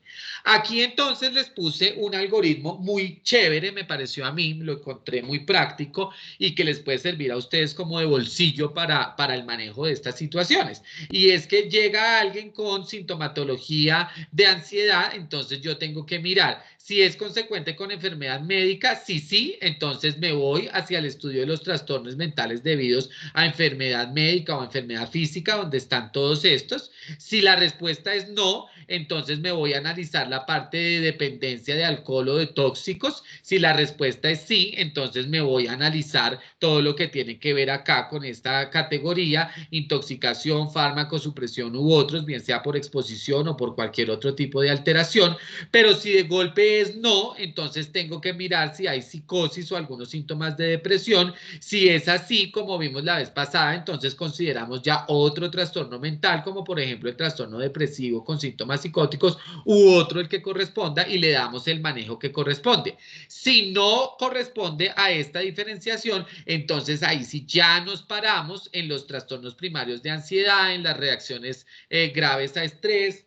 Aquí entonces les puse un algoritmo muy chévere, me pareció a mí, lo encontré muy práctico y que les puede servir a ustedes como de bolsillo para el manejo de estas situaciones. Y es que llega alguien con sintomatología de ansiedad, entonces yo tengo que mirar si es consecuente con enfermedad médica, si sí, entonces me voy hacia el estudio de los trastornos mentales debidos a enfermedad médica o enfermedad física, donde están todos estos. Si la respuesta es no, entonces me voy a analizar la parte de dependencia de alcohol o de tóxicos. Si la respuesta es sí, entonces me voy a analizar todo lo que tiene que ver acá con esta categoría, intoxicación, fármaco, supresión u otros, bien sea por exposición o por cualquier otro tipo de alteración. Pero si de golpe es no, entonces tengo que mirar si hay psicosis o algunos síntomas de depresión. Si es así, como vimos la vez pasada, entonces consideramos ya otro trastorno mental, como por ejemplo el trastorno depresivo con síntomas psicóticos u otro el que corresponda y le damos el manejo que corresponde. Si no corresponde a esta diferenciación, entonces ahí sí ya nos paramos en los trastornos primarios de ansiedad, en las reacciones graves a estrés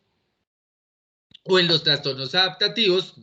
o en los trastornos adaptativos.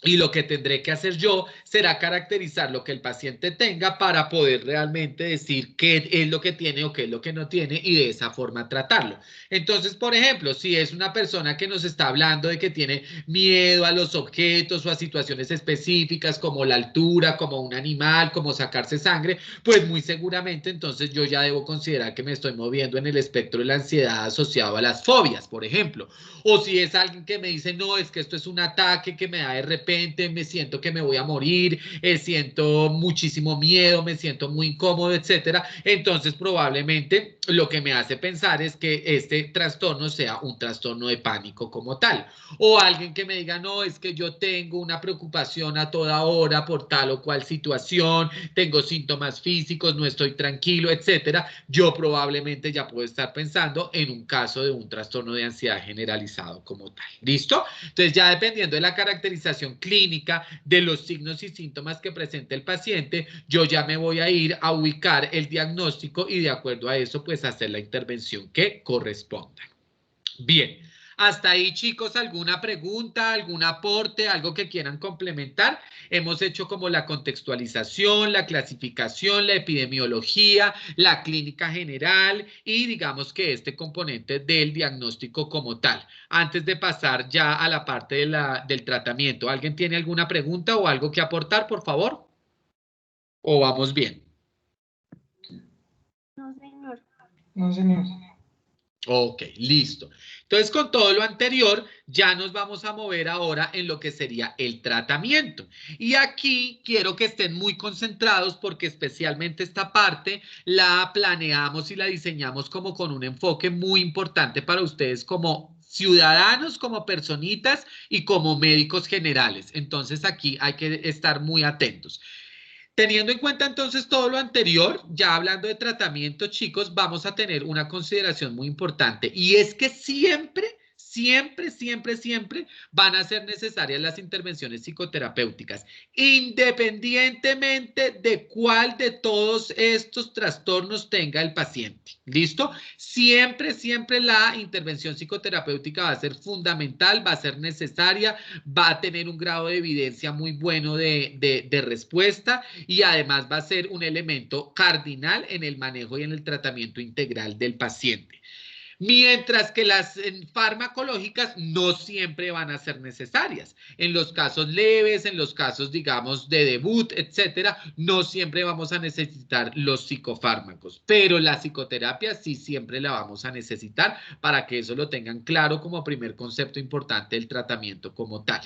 Y lo que tendré que hacer yo será caracterizar lo que el paciente tenga para poder realmente decir qué es lo que tiene o qué es lo que no tiene y de esa forma tratarlo. Entonces, por ejemplo, si es una persona que nos está hablando de que tiene miedo a los objetos o a situaciones específicas como la altura, como un animal, como sacarse sangre, pues muy seguramente entonces yo ya debo considerar que me estoy moviendo en el espectro de la ansiedad asociado a las fobias, por ejemplo. O si es alguien que me dice, no, es que esto es un ataque que me da de repente, me siento que me voy a morir, siento muchísimo miedo, me siento muy incómodo, etcétera. Entonces, probablemente lo que me hace pensar es que este trastorno sea un trastorno de pánico como tal. O alguien que me diga, no, es que yo tengo una preocupación a toda hora por tal o cual situación, tengo síntomas físicos, no estoy tranquilo, etcétera. Yo probablemente ya puedo estar pensando en un caso de un trastorno de ansiedad generalizado como tal. ¿Listo? Entonces, ya dependiendo de la caracterización clínica de los signos y síntomas que presente el paciente, yo ya me voy a ir a ubicar el diagnóstico y de acuerdo a eso, pues hacer la intervención que corresponda. Bien. Hasta ahí, chicos, ¿alguna pregunta, algún aporte, algo que quieran complementar? Hemos hecho como la contextualización, la clasificación, la epidemiología, la clínica general y digamos que este componente del diagnóstico como tal. Antes de pasar ya a la parte del tratamiento, ¿alguien tiene alguna pregunta o algo que aportar, por favor? ¿O vamos bien? No, señor. No, señor. Ok, listo. Entonces, con todo lo anterior, ya nos vamos a mover ahora en lo que sería el tratamiento. Y aquí quiero que estén muy concentrados porque especialmente esta parte la planeamos y la diseñamos como con un enfoque muy importante para ustedes como ciudadanos, como personitas y como médicos generales. Entonces, aquí hay que estar muy atentos. Teniendo en cuenta entonces todo lo anterior, ya hablando de tratamiento, chicos, vamos a tener una consideración muy importante y es que siempre van a ser necesarias las intervenciones psicoterapéuticas, independientemente de cuál de todos estos trastornos tenga el paciente. ¿Listo? Siempre la intervención psicoterapéutica va a ser fundamental, va a ser necesaria, va a tener un grado de evidencia muy bueno de respuesta y además va a ser un elemento cardinal en el manejo y en el tratamiento integral del paciente. Mientras que las farmacológicas no siempre van a ser necesarias. En los casos leves, en los casos, digamos, de debut, etcétera, no siempre vamos a necesitar los psicofármacos, pero la psicoterapia sí siempre la vamos a necesitar para que eso lo tengan claro como primer concepto importante del tratamiento como tal.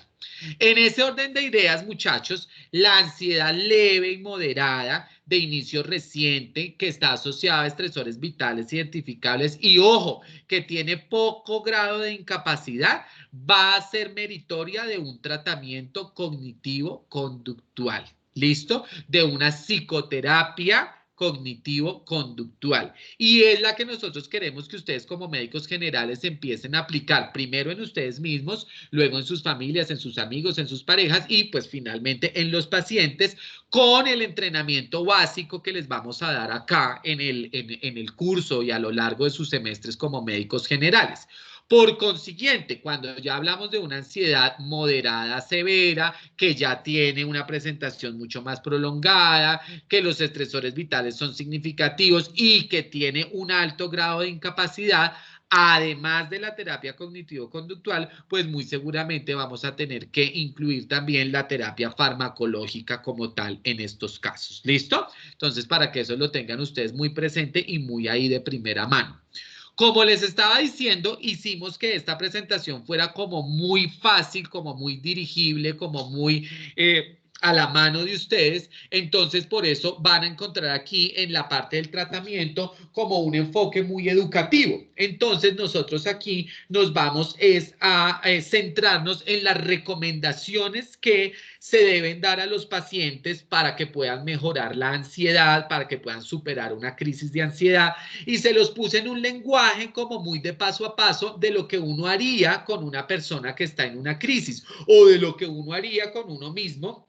En ese orden de ideas, muchachos, la ansiedad leve y moderada de inicio reciente que está asociada a estresores vitales identificables y ojo, que tiene poco grado de incapacidad, va a ser meritoria de un tratamiento cognitivo-conductual. ¿Listo? De una psicoterapia cognitivo-conductual. Y es la que nosotros queremos que ustedes como médicos generales empiecen a aplicar primero en ustedes mismos, luego en sus familias, en sus amigos, en sus parejas y pues finalmente en los pacientes con el entrenamiento básico que les vamos a dar acá en el curso y a lo largo de sus semestres como médicos generales. Por consiguiente, cuando ya hablamos de una ansiedad moderada, severa, que ya tiene una presentación mucho más prolongada, que los estresores vitales son significativos y que tiene un alto grado de incapacidad, además de la terapia cognitivo-conductual, pues muy seguramente vamos a tener que incluir también la terapia farmacológica como tal en estos casos. ¿Listo? Entonces, para que eso lo tengan ustedes muy presente y muy ahí de primera mano. Como les estaba diciendo, hicimos que esta presentación fuera como muy fácil, como muy dirigible, como muy a la mano de ustedes. Entonces, por eso van a encontrar aquí en la parte del tratamiento como un enfoque muy educativo. Entonces, nosotros aquí nos vamos a centrarnos en las recomendaciones que se deben dar a los pacientes para que puedan mejorar la ansiedad, para que puedan superar una crisis de ansiedad y se los puse en un lenguaje como muy de paso a paso de lo que uno haría con una persona que está en una crisis o de lo que uno haría con uno mismo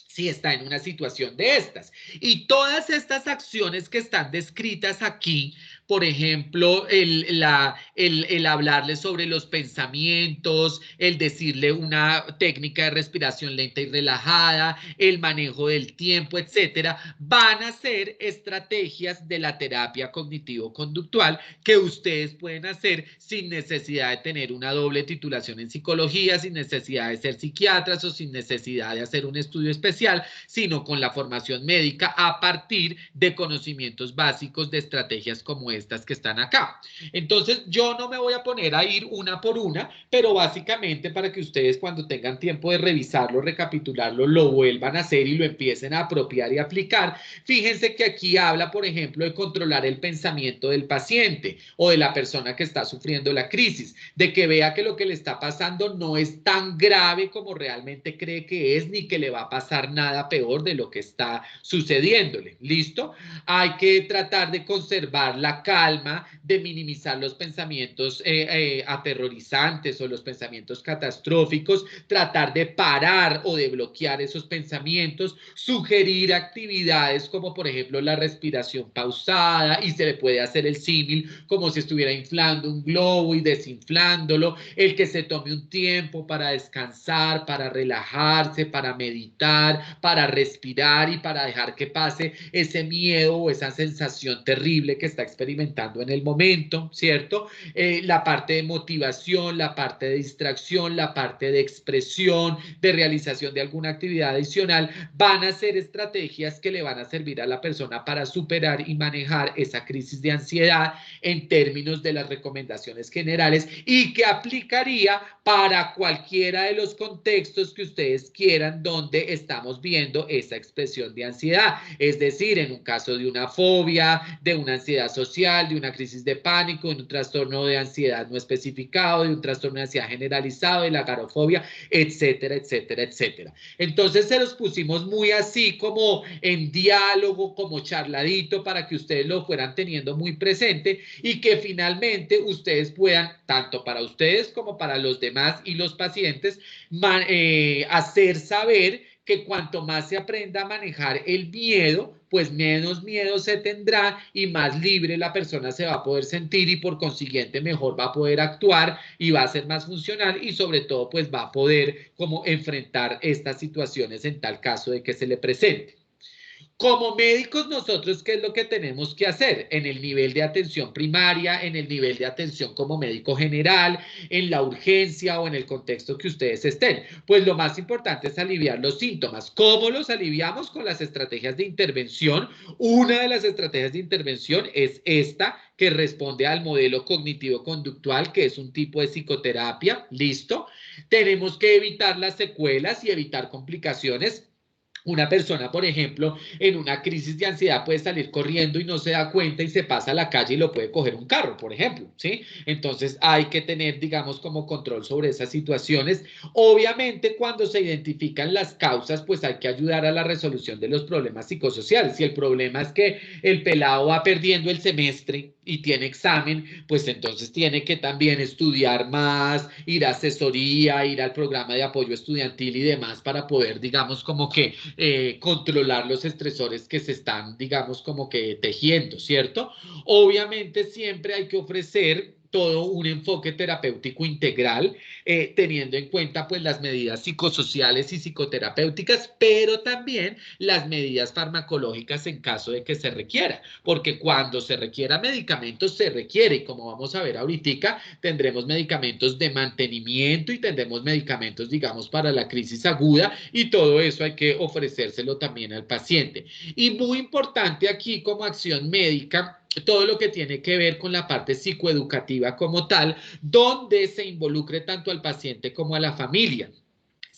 si está en una situación de estas. Y todas estas acciones que están descritas aquí, por ejemplo, el hablarle sobre los pensamientos, el decirle una técnica de respiración lenta y relajada, el manejo del tiempo, etcétera, van a ser estrategias de la terapia cognitivo-conductual que ustedes pueden hacer sin necesidad de tener una doble titulación en psicología, sin necesidad de ser psiquiatras o sin necesidad de hacer un estudio especial, sino con la formación médica a partir de conocimientos básicos de estrategias como estas que están acá. Entonces, yo no me voy a poner a ir una por una, pero básicamente para que ustedes cuando tengan tiempo de revisarlo, recapitularlo, lo vuelvan a hacer y lo empiecen a apropiar y aplicar. Fíjense que aquí habla, por ejemplo, de controlar el pensamiento del paciente o de la persona que está sufriendo la crisis, de que vea que lo que le está pasando no es tan grave como realmente cree que es, ni que le va a pasar nada peor de lo que está sucediéndole. ¿Listo? Hay que tratar de conservar la calma, de minimizar los pensamientos aterrorizantes o los pensamientos catastróficos, tratar de parar o de bloquear esos pensamientos, sugerir actividades como por ejemplo la respiración pausada, y se le puede hacer el símil como si estuviera inflando un globo y desinflándolo, el que se tome un tiempo para descansar, para relajarse, para meditar, para respirar y para dejar que pase ese miedo o esa sensación terrible que está experimentando en el momento, ¿cierto? La parte de motivación, la parte de distracción, la parte de expresión, de realización de alguna actividad adicional, van a ser estrategias que le van a servir a la persona para superar y manejar esa crisis de ansiedad en términos de las recomendaciones generales, y que aplicaría para cualquiera de los contextos que ustedes quieran donde estamos viendo esa expresión de ansiedad. Es decir, en un caso de una fobia, de una ansiedad social, de una crisis de pánico, de un trastorno de ansiedad no especificado, de un trastorno de ansiedad generalizado, de la agorafobia, etcétera, etcétera, etcétera. Entonces se los pusimos muy así como en diálogo, como charladito, para que ustedes lo fueran teniendo muy presente y que finalmente ustedes puedan, tanto para ustedes como para los demás y los pacientes, hacer saber que cuanto más se aprenda a manejar el miedo, pues menos miedo se tendrá y más libre la persona se va a poder sentir, y por consiguiente mejor va a poder actuar y va a ser más funcional, y sobre todo pues va a poder como enfrentar estas situaciones en tal caso de que se le presente. Como médicos nosotros, ¿qué es lo que tenemos que hacer? En el nivel de atención primaria, en el nivel de atención como médico general, en la urgencia o en el contexto que ustedes estén. Pues lo más importante es aliviar los síntomas. ¿Cómo los aliviamos? Con las estrategias de intervención. Una de las estrategias de intervención es esta, que responde al modelo cognitivo-conductual, que es un tipo de psicoterapia. ¿Listo? Tenemos que evitar las secuelas y evitar complicaciones. Una persona, por ejemplo, en una crisis de ansiedad puede salir corriendo y no se da cuenta y se pasa a la calle y lo puede coger un carro, por ejemplo, ¿sí? Entonces hay que tener, digamos, como control sobre esas situaciones. Obviamente, cuando se identifican las causas, pues hay que ayudar a la resolución de los problemas psicosociales. Si el problema es que el pelado va perdiendo el semestre y tiene examen, pues entonces tiene que también estudiar más, ir a asesoría, ir al programa de apoyo estudiantil y demás para poder, digamos, como que controlar los estresores que se están, digamos, como que tejiendo, ¿cierto? Obviamente siempre hay que ofrecer todo un enfoque terapéutico integral, teniendo en cuenta pues las medidas psicosociales y psicoterapéuticas, pero también las medidas farmacológicas en caso de que se requiera, porque cuando se requiera medicamentos se requiere, y como vamos a ver ahorita, tendremos medicamentos de mantenimiento y tendremos medicamentos, digamos, para la crisis aguda, y todo eso hay que ofrecérselo también al paciente. Y muy importante aquí como acción médica, todo lo que tiene que ver con la parte psicoeducativa como tal, donde se involucre tanto al paciente como a la familia,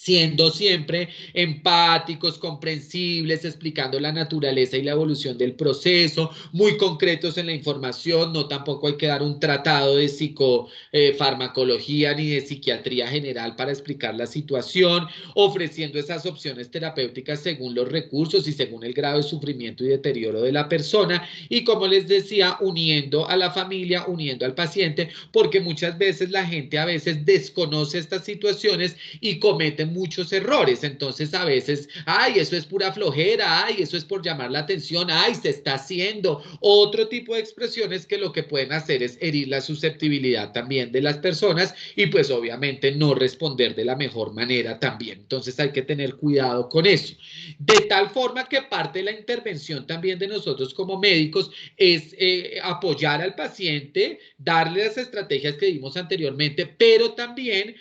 siendo siempre empáticos, comprensibles, explicando la naturaleza y la evolución del proceso, muy concretos en la información. No tampoco hay que dar un tratado de psicofarmacología ni de psiquiatría general para explicar la situación, ofreciendo esas opciones terapéuticas según los recursos y según el grado de sufrimiento y deterioro de la persona, y como les decía, uniendo a la familia, uniendo al paciente, porque muchas veces la gente a veces desconoce estas situaciones y cometen muchos errores. Entonces a veces, ay, eso es pura flojera, ay, eso es por llamar la atención, ay, se está haciendo. Otro tipo de expresiones que lo que pueden hacer es herir la susceptibilidad también de las personas, y pues obviamente no responder de la mejor manera también. Entonces hay que tener cuidado con eso. De tal forma que parte de la intervención también de nosotros como médicos es apoyar al paciente, darle las estrategias que dimos anteriormente, pero también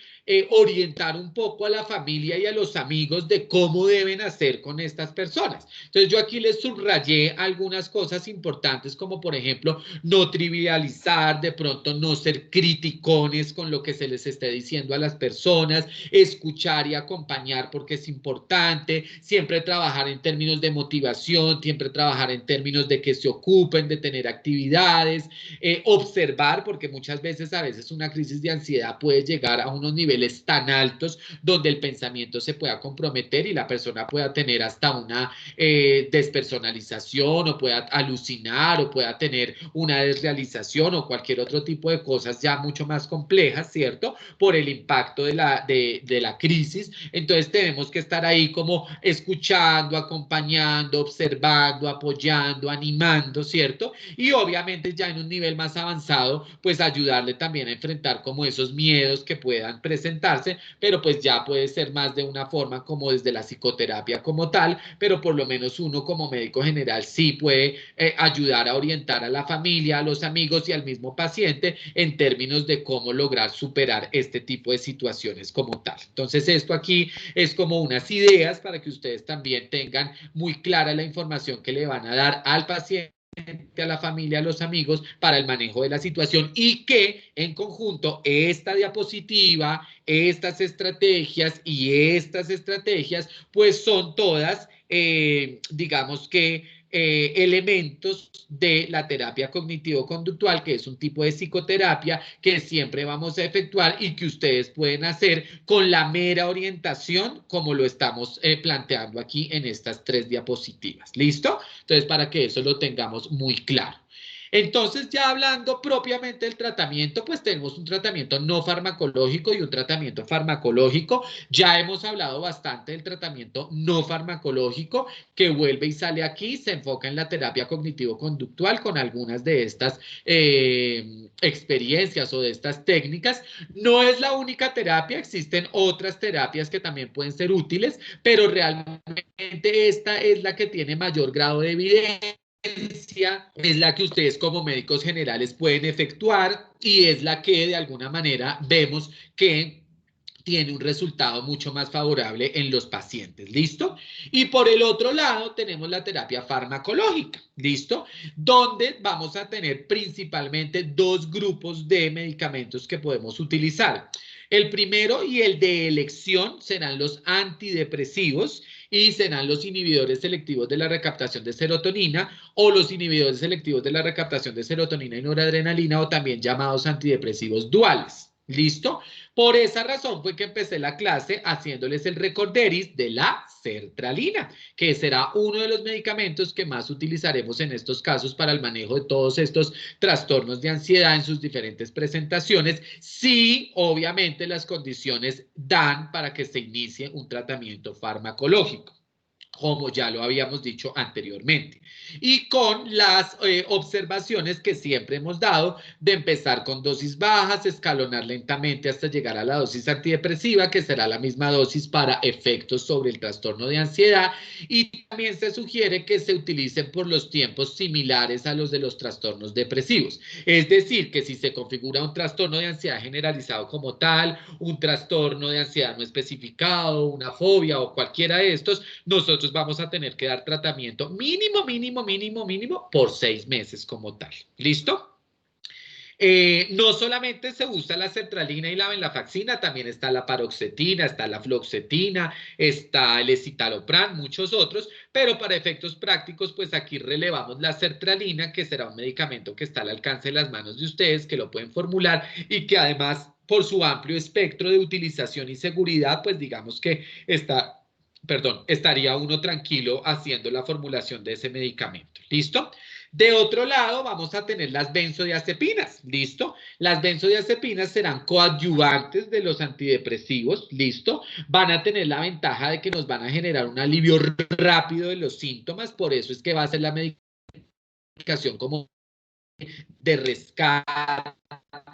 orientar un poco a la familia y a los amigos de cómo deben hacer con estas personas. Entonces yo aquí les subrayé algunas cosas importantes, como por ejemplo no trivializar, de pronto no ser criticones con lo que se les esté diciendo a las personas, escuchar y acompañar porque es importante, siempre trabajar en términos de motivación, siempre trabajar en términos de que se ocupen de tener actividades, observar, porque muchas veces a veces una crisis de ansiedad puede llegar a unos niveles niveles tan altos donde el pensamiento se pueda comprometer y la persona pueda tener hasta una despersonalización o pueda alucinar o pueda tener una desrealización o cualquier otro tipo de cosas ya mucho más complejas, ¿cierto? Por el impacto de la crisis. Entonces tenemos que estar ahí como escuchando, acompañando, observando, apoyando, animando, ¿cierto? Y obviamente ya en un nivel más avanzado, pues ayudarle también a enfrentar como esos miedos que puedan presentarse, pero pues ya puede ser más de una forma como desde la psicoterapia como tal, pero por lo menos uno como médico general sí puede ayudar a orientar a la familia, a los amigos y al mismo paciente en términos de cómo lograr superar este tipo de situaciones como tal. Entonces esto aquí es como unas ideas para que ustedes también tengan muy clara la información que le van a dar al paciente, a la familia, a los amigos para el manejo de la situación y que en conjunto esta diapositiva, estas estrategias y estas estrategias pues son todas digamos que elementos de la terapia cognitivo-conductual, que es un tipo de psicoterapia que siempre vamos a efectuar y que ustedes pueden hacer con la mera orientación como lo estamos planteando aquí en estas 3 diapositivas. ¿Listo? Entonces, para que eso lo tengamos muy claro. Entonces, ya hablando propiamente del tratamiento, pues tenemos un tratamiento no farmacológico y un tratamiento farmacológico. Ya hemos hablado bastante del tratamiento no farmacológico, que vuelve y sale aquí, se enfoca en la terapia cognitivo-conductual con algunas de estas experiencias o de estas técnicas. No es la única terapia, existen otras terapias que también pueden ser útiles, pero realmente esta es la que tiene mayor grado de evidencia, es la que ustedes como médicos generales pueden efectuar y es la que de alguna manera vemos que tiene un resultado mucho más favorable en los pacientes, ¿listo? Y por el otro lado tenemos la terapia farmacológica, ¿listo? Donde vamos a tener principalmente 2 grupos de medicamentos que podemos utilizar. El primero y el de elección serán los antidepresivos y serán los inhibidores selectivos de la recaptación de serotonina o los inhibidores selectivos de la recaptación de serotonina y noradrenalina o también llamados antidepresivos duales. ¿Listo? Por esa razón fue que empecé la clase haciéndoles el recorderis de la sertralina, que será uno de los medicamentos que más utilizaremos en estos casos para el manejo de todos estos trastornos de ansiedad en sus diferentes presentaciones, si obviamente las condiciones dan para que se inicie un tratamiento farmacológico, como ya lo habíamos dicho anteriormente, y con las observaciones que siempre hemos dado de empezar con dosis bajas, escalonar lentamente hasta llegar a la dosis antidepresiva, que será la misma dosis para efectos sobre el trastorno de ansiedad, y también se sugiere que se utilicen por los tiempos similares a los de los trastornos depresivos. Es decir, que si se configura un trastorno de ansiedad generalizado como tal, un trastorno de ansiedad no especificado, una fobia o cualquiera de estos, nosotros vamos a tener que dar tratamiento mínimo por 6 meses como tal. ¿Listo? No solamente se usa la sertralina y la venlafaxina, también está la paroxetina, está la fluoxetina, está el escitalopram, muchos otros, pero para efectos prácticos, pues aquí relevamos la sertralina, que será un medicamento que está al alcance de las manos de ustedes, que lo pueden formular y que además, por su amplio espectro de utilización y seguridad, pues digamos que estaría uno tranquilo haciendo la formulación de ese medicamento. ¿Listo? De otro lado, vamos a tener las benzodiazepinas, ¿listo? Las benzodiazepinas serán coadyuvantes de los antidepresivos, ¿listo? Van a tener la ventaja de que nos van a generar un alivio rápido de los síntomas, por eso es que va a ser la medicación como de rescate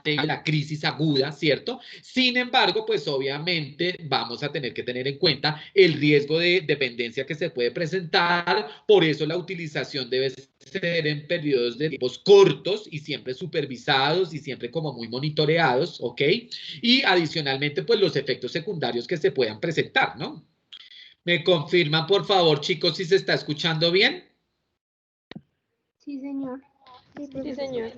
de la crisis aguda, ¿cierto? Sin embargo, pues obviamente vamos a tener que tener en cuenta el riesgo de dependencia que se puede presentar, por eso la utilización debe ser en periodos de tiempos cortos y siempre supervisados y siempre como muy monitoreados, ¿ok? Y adicionalmente, pues los efectos secundarios que se puedan presentar, ¿no? ¿Me confirman, por favor, chicos, si se está escuchando bien? Sí, señor. Sí, Sí, profesor. señor.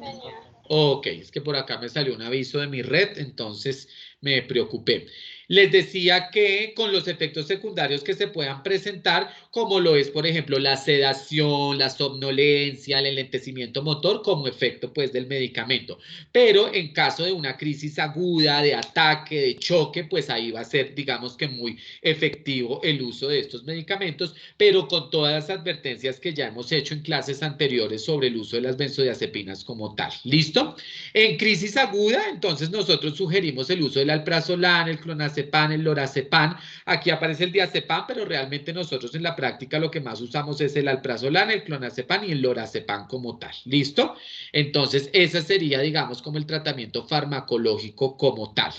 Ok, es que por acá me salió un aviso de mi red, entonces me preocupé. Les decía que con los efectos secundarios que se puedan presentar, como lo es, por ejemplo, la sedación, la somnolencia, el enlentecimiento motor, como efecto, pues, del medicamento. Pero en caso de una crisis aguda, de ataque, de choque, pues ahí va a ser, digamos que muy efectivo el uso de estos medicamentos, pero con todas las advertencias que ya hemos hecho en clases anteriores sobre el uso de las benzodiazepinas como tal. ¿Listo? En crisis aguda, entonces nosotros sugerimos el uso del alprazolam, el clonazepam, el lorazepam. Aquí aparece el diazepam, pero realmente nosotros en la práctica lo que más usamos es el alprazolam, el clonazepam y el lorazepam como tal. ¿Listo? Entonces, ese sería, digamos, como el tratamiento farmacológico como tal.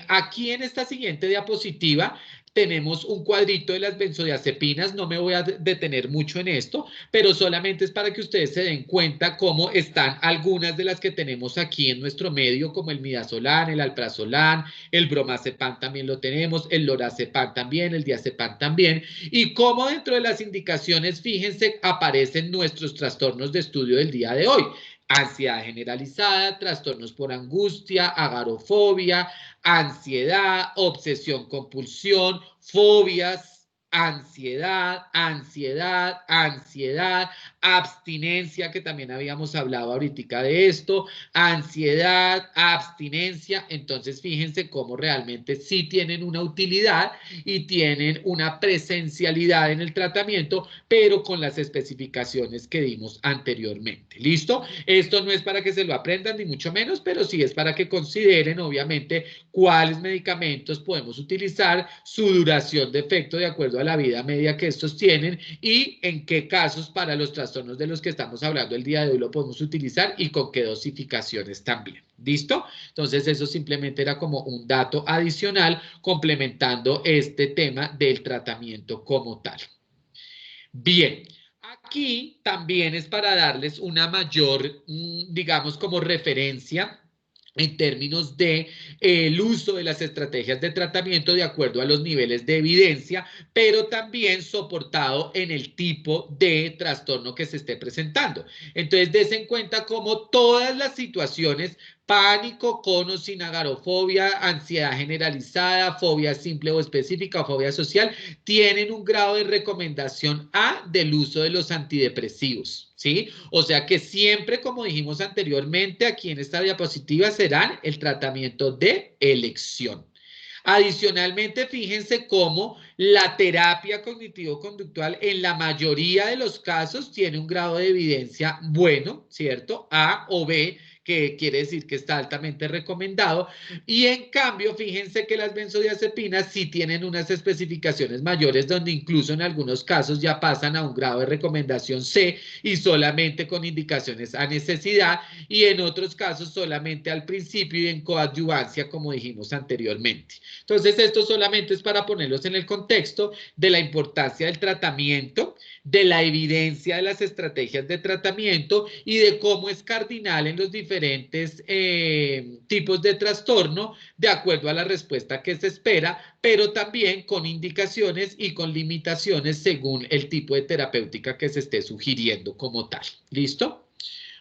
Aquí en esta siguiente diapositiva tenemos un cuadrito de las benzodiazepinas, no me voy a detener mucho en esto, pero solamente es para que ustedes se den cuenta cómo están algunas de las que tenemos aquí en nuestro medio, como el midazolam, el alprazolam, el bromazepam también lo tenemos, el lorazepam también, el diazepam también, y cómo dentro de las indicaciones, fíjense, aparecen nuestros trastornos de estudio del día de hoy. Ansiedad generalizada, trastornos por angustia, agorafobia, ansiedad, obsesión compulsión, fobias, ansiedad, abstinencia, que también habíamos hablado ahorita de esto, ansiedad, abstinencia. Entonces, fíjense cómo realmente sí tienen una utilidad y tienen una presencialidad en el tratamiento, pero con las especificaciones que dimos anteriormente. ¿Listo? Esto no es para que se lo aprendan, ni mucho menos, pero sí es para que consideren, obviamente, cuáles medicamentos podemos utilizar, su duración de efecto de acuerdo a la vida media que estos tienen y en qué casos para los trastornos de los que estamos hablando el día de hoy lo podemos utilizar y con qué dosificaciones también. ¿Listo? Entonces eso simplemente era como un dato adicional complementando este tema del tratamiento como tal. Bien. Aquí también es para darles una mayor, digamos, como referencia en términos de el uso de las estrategias de tratamiento de acuerdo a los niveles de evidencia, pero también soportado en el tipo de trastorno que se esté presentando. Entonces, des en cuenta cómo todas las situaciones, pánico con o sin agorafobia, ansiedad generalizada, fobia simple o específica, o fobia social, tienen un grado de recomendación A del uso de los antidepresivos, ¿sí? O sea que siempre, como dijimos anteriormente, aquí en esta diapositiva serán el tratamiento de elección. Adicionalmente, fíjense cómo la terapia cognitivo-conductual en la mayoría de los casos tiene un grado de evidencia bueno, ¿cierto? A o B, que quiere decir que está altamente recomendado. Y en cambio, fíjense que las benzodiazepinas sí tienen unas especificaciones mayores, donde incluso en algunos casos ya pasan a un grado de recomendación C y solamente con indicaciones a necesidad, y en otros casos solamente al principio y en coadyuvancia, como dijimos anteriormente. Entonces, esto solamente es para ponerlos en el contexto de la importancia del tratamiento, de la evidencia de las estrategias de tratamiento y de cómo es cardinal en los diferentes tipos de trastorno de acuerdo a la respuesta que se espera, pero también con indicaciones y con limitaciones según el tipo de terapéutica que se esté sugiriendo como tal. ¿Listo?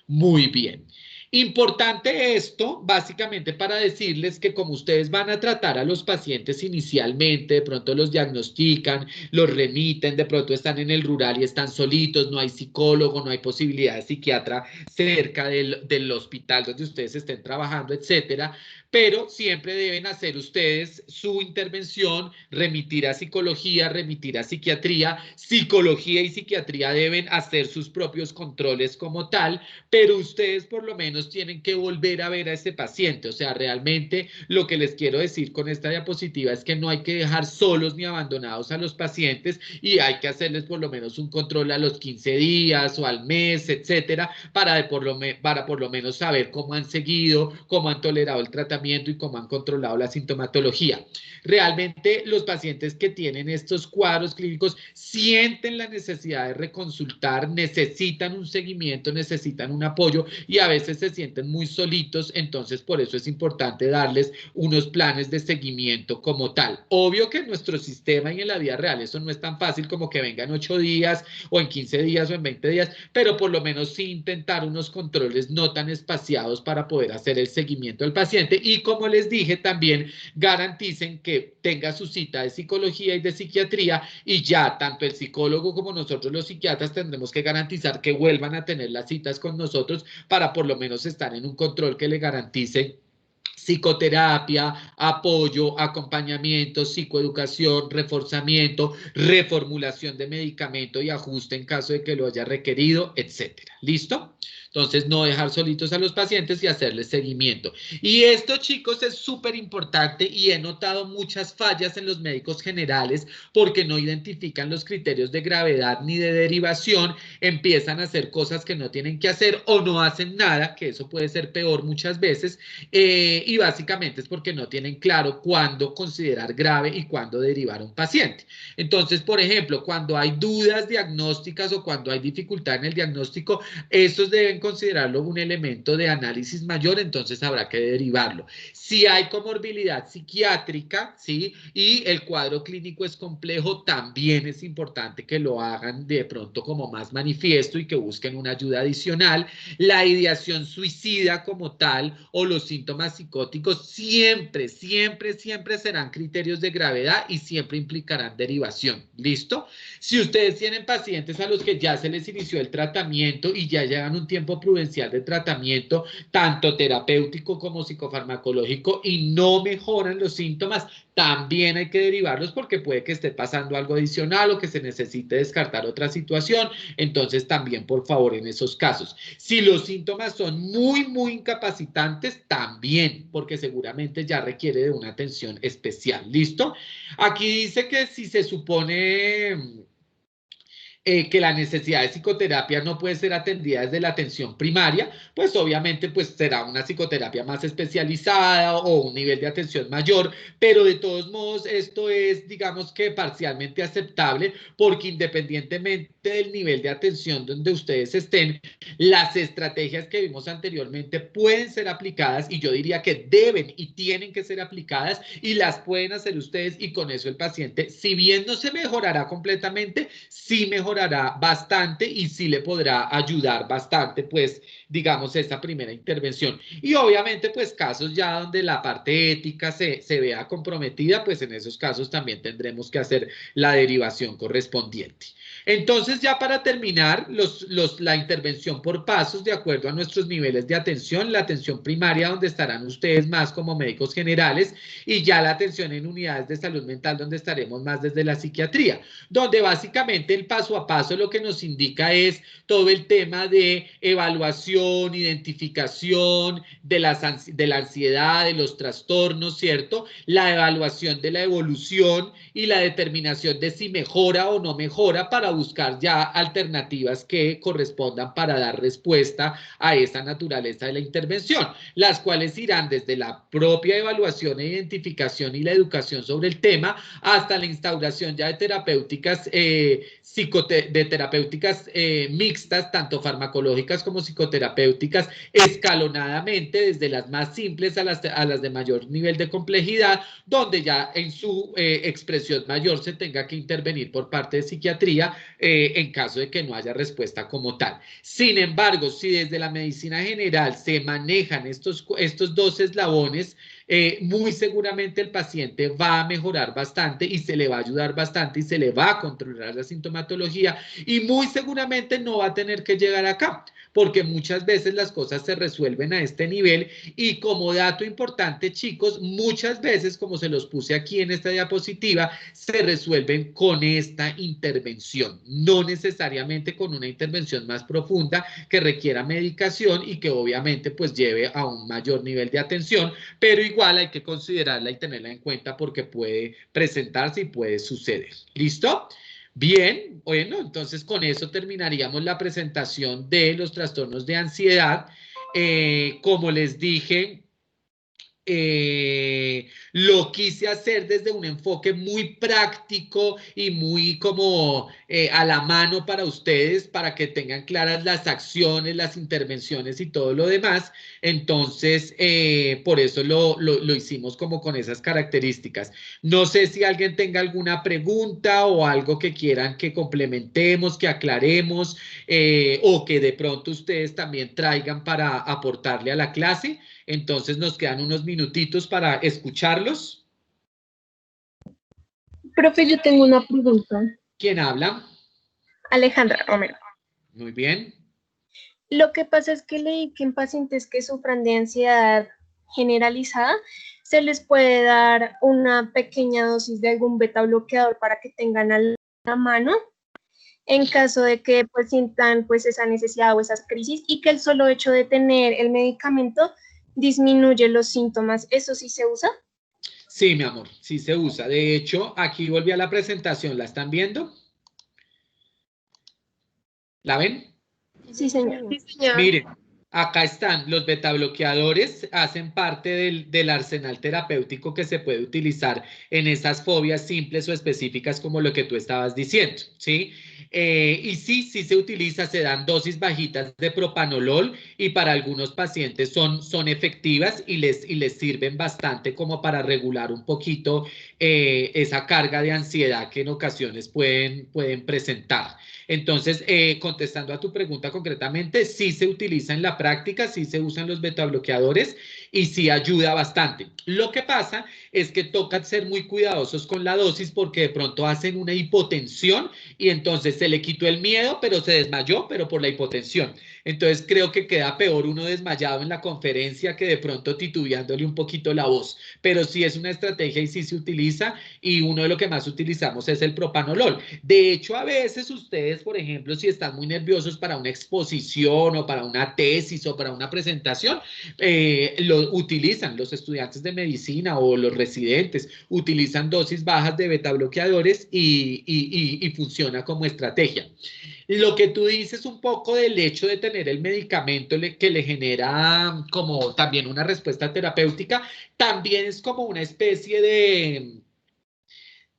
Muy bien. Importante esto, básicamente para decirles que como ustedes van a tratar a los pacientes inicialmente, de pronto los diagnostican, los remiten, de pronto están en el rural y están solitos, no hay psicólogo, no hay posibilidad de psiquiatra cerca del hospital donde ustedes estén trabajando, etcétera, pero siempre deben hacer ustedes su intervención, remitir a psicología, remitir a psiquiatría. Psicología y psiquiatría deben hacer sus propios controles como tal, pero ustedes por lo menos tienen que volver a ver a ese paciente. O sea, realmente lo que les quiero decir con esta diapositiva es que no hay que dejar solos ni abandonados a los pacientes y hay que hacerles por lo menos un control a los 15 días o al mes, etcétera, para por lo menos saber cómo han seguido, cómo han tolerado el tratamiento y cómo han controlado la sintomatología. Realmente los pacientes que tienen estos cuadros clínicos sienten la necesidad de reconsultar, necesitan un seguimiento, necesitan un apoyo y a veces se sienten muy solitos, entonces por eso es importante darles unos planes de seguimiento como tal. Obvio que en nuestro sistema y en la vida real eso no es tan fácil como que vengan 8 días o en 15 días o en 20 días, pero por lo menos sí intentar unos controles no tan espaciados para poder hacer el seguimiento del paciente y y como les dije también garanticen que tenga su cita de psicología y de psiquiatría y ya tanto el psicólogo como nosotros los psiquiatras tendremos que garantizar que vuelvan a tener las citas con nosotros para por lo menos estar en un control que le garantice psicoterapia, apoyo, acompañamiento, psicoeducación, reforzamiento, reformulación de medicamento y ajuste en caso de que lo haya requerido, etcétera. ¿Listo? Entonces, no dejar solitos a los pacientes y hacerles seguimiento. Y esto, chicos, es súper importante y he notado muchas fallas en los médicos generales porque no identifican los criterios de gravedad ni de derivación, empiezan a hacer cosas que no tienen que hacer o no hacen nada, que eso puede ser peor muchas veces, y básicamente es porque no tienen claro cuándo considerar grave y cuándo derivar a un paciente. Entonces, por ejemplo, cuando hay dudas diagnósticas o cuando hay dificultad en el diagnóstico, estos deben considerarlo un elemento de análisis mayor, entonces habrá que derivarlo. Si hay comorbilidad psiquiátrica, ¿sí? Y el cuadro clínico es complejo, también es importante que lo hagan de pronto como más manifiesto y que busquen una ayuda adicional. La ideación suicida como tal o los síntomas psicóticos siempre, siempre, siempre serán criterios de gravedad y siempre implicarán derivación. ¿Listo? Si ustedes tienen pacientes a los que ya se les inició el tratamiento y ya llevan un tiempo prudencial de tratamiento, tanto terapéutico como psicofarmacológico, y no mejoran los síntomas, también hay que derivarlos porque puede que esté pasando algo adicional o que se necesite descartar otra situación. Entonces, también, por favor, en esos casos. Si los síntomas son muy, muy incapacitantes, también, porque seguramente ya requiere de una atención especial. ¿Listo? Aquí dice que si se supone que la necesidad de psicoterapia no puede ser atendida desde la atención primaria, pues obviamente pues será una psicoterapia más especializada o un nivel de atención mayor, pero de todos modos esto es, digamos que parcialmente aceptable, porque independientemente del nivel de atención donde ustedes estén, las estrategias que vimos anteriormente pueden ser aplicadas y yo diría que deben y tienen que ser aplicadas y las pueden hacer ustedes y con eso el paciente, si bien no se mejorará completamente, sí mejorará bastante y sí le podrá ayudar bastante, pues, digamos, esta primera intervención. Y obviamente, pues, casos ya donde la parte ética se vea comprometida, pues en esos casos también tendremos que hacer la derivación correspondiente. Entonces, ya para terminar, la intervención por pasos, de acuerdo a nuestros niveles de atención, la atención primaria, donde estarán ustedes más como médicos generales, y ya la atención en unidades de salud mental, donde estaremos más desde la psiquiatría, donde básicamente el paso a paso lo que nos indica es todo el tema de evaluación, identificación de la ansiedad, de los trastornos, ¿cierto? La evaluación de la evolución y la determinación de si mejora o no mejora para buscar ya alternativas que correspondan para dar respuesta a esa naturaleza de la intervención, las cuales irán desde la propia evaluación e identificación y la educación sobre el tema hasta la instauración ya de terapéuticas mixtas, tanto farmacológicas como psicoterapéuticas, escalonadamente, desde las más simples a las de mayor nivel de complejidad, donde ya en su expresión mayor se tenga que intervenir por parte de psiquiatría en caso de que no haya respuesta como tal. Sin embargo, si desde la medicina general se manejan estos dos eslabones, muy seguramente el paciente va a mejorar bastante y se le va a ayudar bastante y se le va a controlar la sintomatología y muy seguramente no va a tener que llegar acá, porque muchas veces las cosas se resuelven a este nivel y como dato importante, chicos, muchas veces, como se los puse aquí en esta diapositiva, se resuelven con esta intervención, no necesariamente con una intervención más profunda que requiera medicación y que obviamente pues lleve a un mayor nivel de atención, pero igual hay que considerarla y tenerla en cuenta porque puede presentarse y puede suceder. ¿Listo? Bien, bueno, entonces con eso terminaríamos la presentación de los trastornos de ansiedad. Como les dije, lo quise hacer desde un enfoque muy práctico y muy como a la mano para ustedes, para que tengan claras las acciones, las intervenciones y todo lo demás. Entonces, por eso lo hicimos como con esas características. No sé si alguien tenga alguna pregunta o algo que quieran que complementemos, que aclaremos o que de pronto ustedes también traigan para aportarle a la clase. Entonces nos quedan unos minutitos para escucharlos. Profe, yo tengo una pregunta. ¿Quién habla? Alejandra Romero. Muy bien. Lo que pasa es que leí que en pacientes que sufran de ansiedad generalizada, se les puede dar una pequeña dosis de algún beta bloqueador para que tengan a la mano en caso de que pues sientan pues esa necesidad o esas crisis, y que el solo hecho de tener el medicamento disminuye los síntomas. ¿Eso sí se usa? Sí, mi amor, sí se usa. De hecho, aquí volví a la presentación. ¿La están viendo? ¿La ven? Sí, señor. Miren, acá están los betabloqueadores, hacen parte del arsenal terapéutico que se puede utilizar en esas fobias simples o específicas como lo que tú estabas diciendo, ¿sí? Y sí se utiliza, se dan dosis bajitas de propanolol y para algunos pacientes son efectivas y les sirven bastante como para regular un poquito esa carga de ansiedad que en ocasiones pueden presentar. Entonces, contestando a tu pregunta concretamente, sí se utiliza en la práctica, sí se usan los betabloqueadores y sí ayuda bastante. Lo que pasa es que toca ser muy cuidadosos con la dosis porque de pronto hacen una hipotensión y entonces se le quitó el miedo, pero se desmayó, pero por la hipotensión. Entonces creo que queda peor uno desmayado en la conferencia que de pronto titubeándole un poquito la voz. Pero sí es una estrategia y sí se utiliza, y uno de lo que más utilizamos es el propanolol. De hecho, a veces ustedes, por ejemplo, si están muy nerviosos para una exposición o para una tesis o para una presentación, lo utilizan los estudiantes de medicina o los residentes, utilizan dosis bajas de beta bloqueadores y funciona como estrategia. Lo que tú dices un poco del hecho de tener el medicamento que le genera como también una respuesta terapéutica, también es como una especie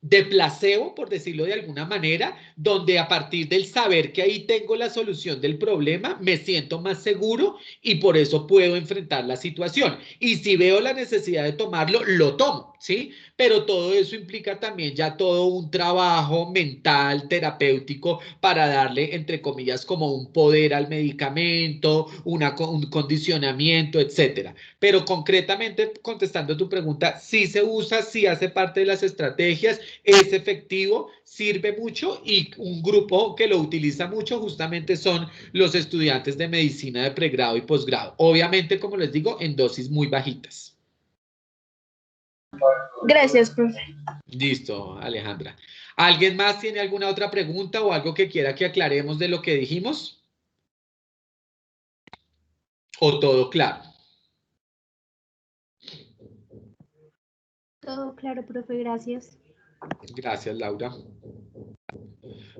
de placebo, por decirlo de alguna manera, donde a partir del saber que ahí tengo la solución del problema, me siento más seguro y por eso puedo enfrentar la situación. Y si veo la necesidad de tomarlo, lo tomo, ¿sí? Pero todo eso implica también ya todo un trabajo mental, terapéutico, para darle, entre comillas, como un poder al medicamento, un condicionamiento, etcétera. Pero concretamente, contestando tu pregunta, sí se usa, sí hace parte de las estrategias, es efectivo, sirve mucho, y un grupo que lo utiliza mucho justamente son los estudiantes de medicina de pregrado y posgrado. Obviamente, como les digo, en dosis muy bajitas. Gracias, profe. Listo, Alejandra. ¿Alguien más tiene alguna otra pregunta o algo que quiera que aclaremos de lo que dijimos? ¿O todo claro? Todo claro, profe, gracias. Gracias, Laura.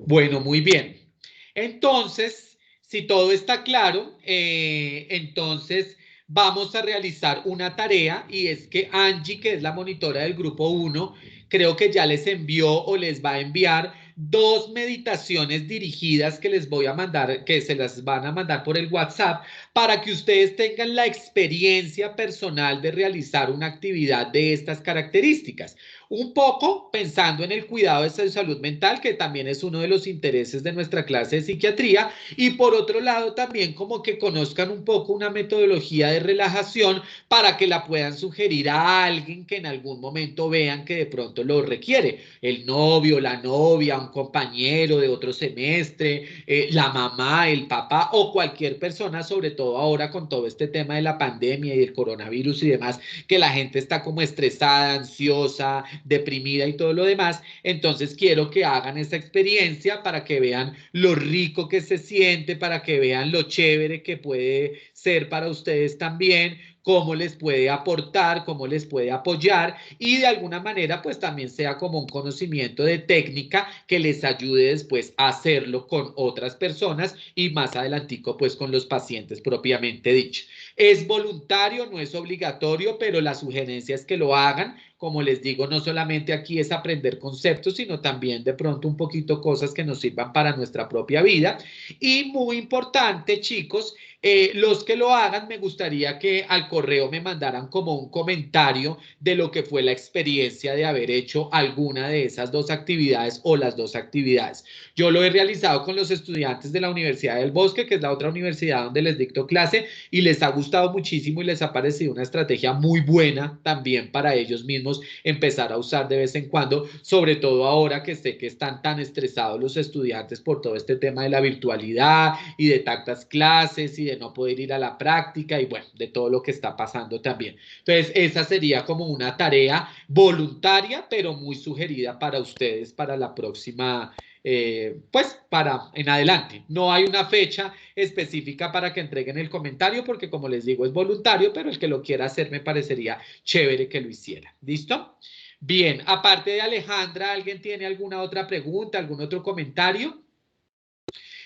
Bueno, muy bien. Entonces, si todo está claro, entonces vamos a realizar una tarea, y es que Angie, que es la monitora del grupo 1, creo que ya les envió o les va a enviar 2 meditaciones dirigidas que les voy a mandar, que se las van a mandar por el WhatsApp, para que ustedes tengan la experiencia personal de realizar una actividad de estas características. Un poco pensando en el cuidado de su salud mental, que también es uno de los intereses de nuestra clase de psiquiatría, y por otro lado también como que conozcan un poco una metodología de relajación para que la puedan sugerir a alguien que en algún momento vean que de pronto lo requiere: el novio, la novia, un compañero de otro semestre, la mamá, el papá o cualquier persona, sobre todo ahora con todo este tema de la pandemia y el coronavirus y demás, que la gente está como estresada, ansiosa, deprimida y todo lo demás. Entonces quiero que hagan esa experiencia para que vean lo rico que se siente, para que vean lo chévere que puede ser para ustedes también, cómo les puede aportar, cómo les puede apoyar, y de alguna manera pues también sea como un conocimiento de técnica que les ayude después a hacerlo con otras personas y más adelantico pues con los pacientes propiamente dicho. Es voluntario, no es obligatorio, pero la sugerencia es que lo hagan. Como les digo, no solamente aquí es aprender conceptos, sino también de pronto un poquito cosas que nos sirvan para nuestra propia vida. Y muy importante, chicos, Los que lo hagan, me gustaría que al correo me mandaran como un comentario de lo que fue la experiencia de haber hecho alguna de esas dos actividades o las dos actividades. Yo lo he realizado con los estudiantes de la Universidad del Bosque, que es la otra universidad donde les dicto clase, y les ha gustado muchísimo y les ha parecido una estrategia muy buena también para ellos mismos empezar a usar de vez en cuando, sobre todo ahora que sé que están tan estresados los estudiantes por todo este tema de la virtualidad y de tantas clases y de no poder ir a la práctica y bueno, de todo lo que está pasando también. Entonces, esa sería como una tarea voluntaria, pero muy sugerida para ustedes para la próxima, pues para en adelante. No hay una fecha específica para que entreguen el comentario porque como les digo es voluntario, pero el que lo quiera hacer me parecería chévere que lo hiciera. ¿Listo? Bien, aparte de Alejandra, ¿alguien tiene alguna otra pregunta, algún otro comentario?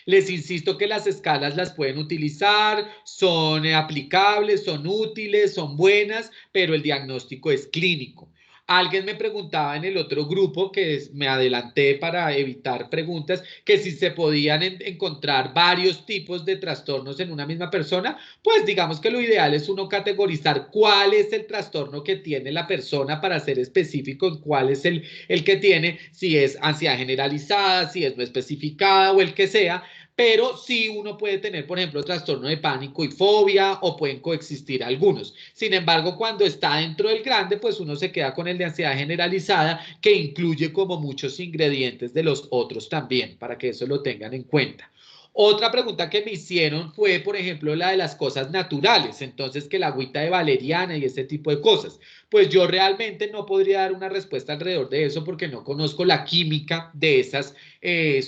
Les insisto que las escalas las pueden utilizar, son aplicables, son útiles, son buenas, pero el diagnóstico es clínico. Alguien me preguntaba en el otro grupo, me adelanté para evitar preguntas, que si se podían encontrar varios tipos de trastornos en una misma persona, pues digamos que lo ideal es uno categorizar cuál es el trastorno que tiene la persona para ser específico en cuál es el que tiene, si es ansiedad generalizada, si es no especificada o el que sea, pero sí uno puede tener, por ejemplo, trastorno de pánico y fobia o pueden coexistir algunos. Sin embargo, cuando está dentro del grande, pues uno se queda con el de ansiedad generalizada que incluye como muchos ingredientes de los otros también, para que eso lo tengan en cuenta. Otra pregunta que me hicieron fue, por ejemplo, la de las cosas naturales, entonces que la agüita de valeriana y ese tipo de cosas. Pues yo realmente no podría dar una respuesta alrededor de eso porque no conozco la química de esas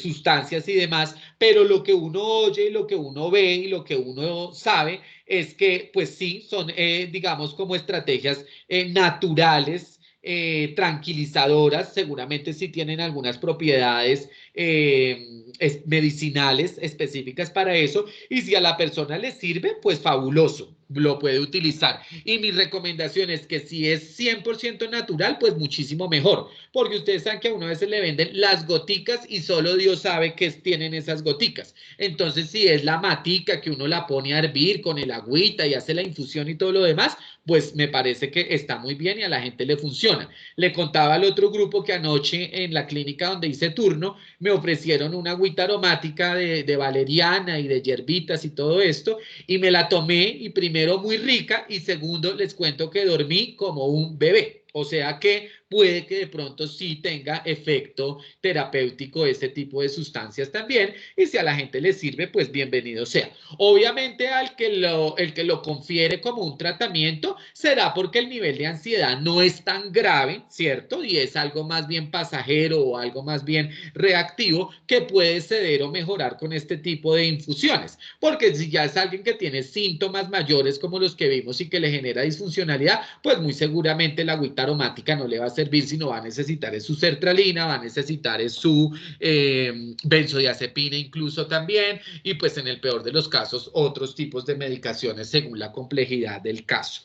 sustancias y demás, pero lo que uno oye, lo que uno ve y lo que uno sabe es que pues sí, son digamos como estrategias naturales, tranquilizadoras, seguramente sí tienen algunas propiedades medicinales específicas para eso y si a la persona le sirve, pues fabuloso, lo puede utilizar. Y mi recomendación es que si es 100% natural, pues muchísimo mejor, porque ustedes saben que a uno a veces le venden las goticas y solo Dios sabe qué tienen esas goticas. Entonces, si es la matica que uno la pone a hervir con el agüita y hace la infusión y todo lo demás, pues me parece que está muy bien y a la gente le funciona. Le contaba al otro grupo que anoche en la clínica donde hice turno, me ofrecieron una agüita aromática de valeriana y de hierbitas y todo esto, y me la tomé y primero muy rica y segundo les cuento que dormí como un bebé. O sea que puede que de pronto sí tenga efecto terapéutico este tipo de sustancias también y si a la gente le sirve, pues bienvenido sea. Obviamente el que lo confiere como un tratamiento será porque el nivel de ansiedad no es tan grave, ¿cierto? Y es algo más bien pasajero o algo más bien reactivo que puede ceder o mejorar con este tipo de infusiones. Porque si ya es alguien que tiene síntomas mayores como los que vimos y que le genera disfuncionalidad, pues muy seguramente la agüita aromática no le va a servir, sino va a necesitar es su sertralina, va a necesitar es su benzodiazepina incluso también, y pues en el peor de los casos otros tipos de medicaciones según la complejidad del caso.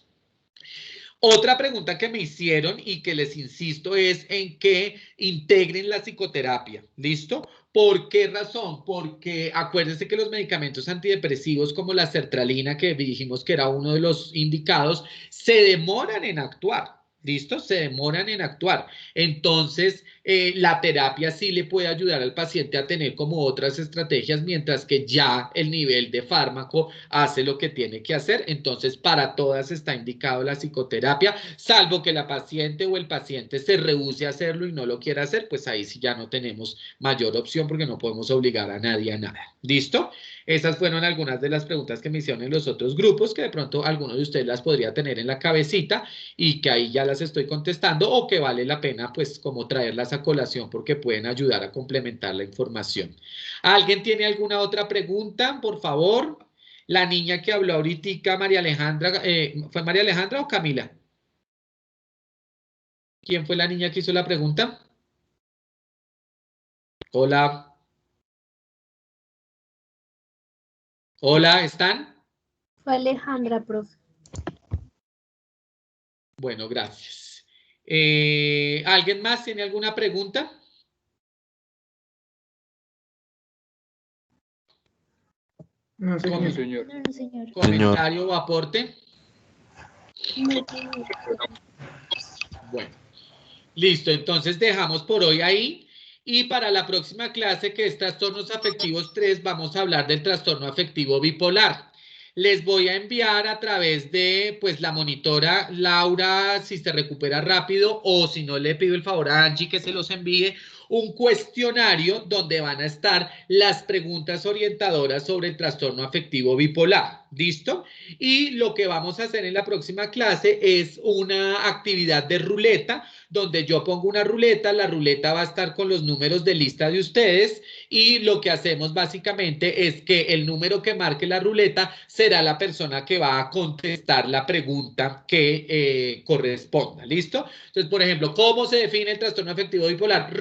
Otra pregunta que me hicieron y que les insisto es en que integren la psicoterapia, ¿listo? ¿Por qué razón? Porque acuérdense que los medicamentos antidepresivos como la sertralina, que dijimos que era uno de los indicados, se demoran en actuar. ¿Listo? Se demoran en actuar. Entonces, la terapia sí le puede ayudar al paciente a tener como otras estrategias, mientras que ya el nivel de fármaco hace lo que tiene que hacer. Entonces, para todas está indicado la psicoterapia, salvo que la paciente o el paciente se rehúse a hacerlo y no lo quiera hacer, pues ahí sí ya no tenemos mayor opción porque no podemos obligar a nadie a nada. ¿Listo? Esas fueron algunas de las preguntas que me hicieron en los otros grupos, que de pronto alguno de ustedes las podría tener en la cabecita y que ahí ya las estoy contestando o que vale la pena pues como traerlas a colación porque pueden ayudar a complementar la información. ¿Alguien tiene alguna otra pregunta, por favor? La niña que habló ahorita, María Alejandra, ¿fue María Alejandra o Camila? ¿Quién fue la niña que hizo la pregunta? Hola, hola, ¿están? Fue Alejandra, profe. Bueno, gracias. ¿Alguien más tiene alguna pregunta? No, señor. No, señor. ¿Comentario o aporte? No, Bueno, listo, entonces dejamos por hoy ahí. Y para la próxima clase, que es trastornos afectivos 3, vamos a hablar del trastorno afectivo bipolar. Les voy a enviar a través de, pues, la monitora Laura, si se recupera rápido, o si no, le pido el favor a Angie que se los envíe, un cuestionario donde van a estar las preguntas orientadoras sobre el trastorno afectivo bipolar. ¿Listo? Y lo que vamos a hacer en la próxima clase es una actividad de ruleta, donde yo pongo una ruleta, la ruleta va a estar con los números de lista de ustedes, y lo que hacemos básicamente es que el número que marque la ruleta será la persona que va a contestar la pregunta que corresponda. ¿Listo? Entonces, por ejemplo, ¿cómo se define el trastorno afectivo bipolar?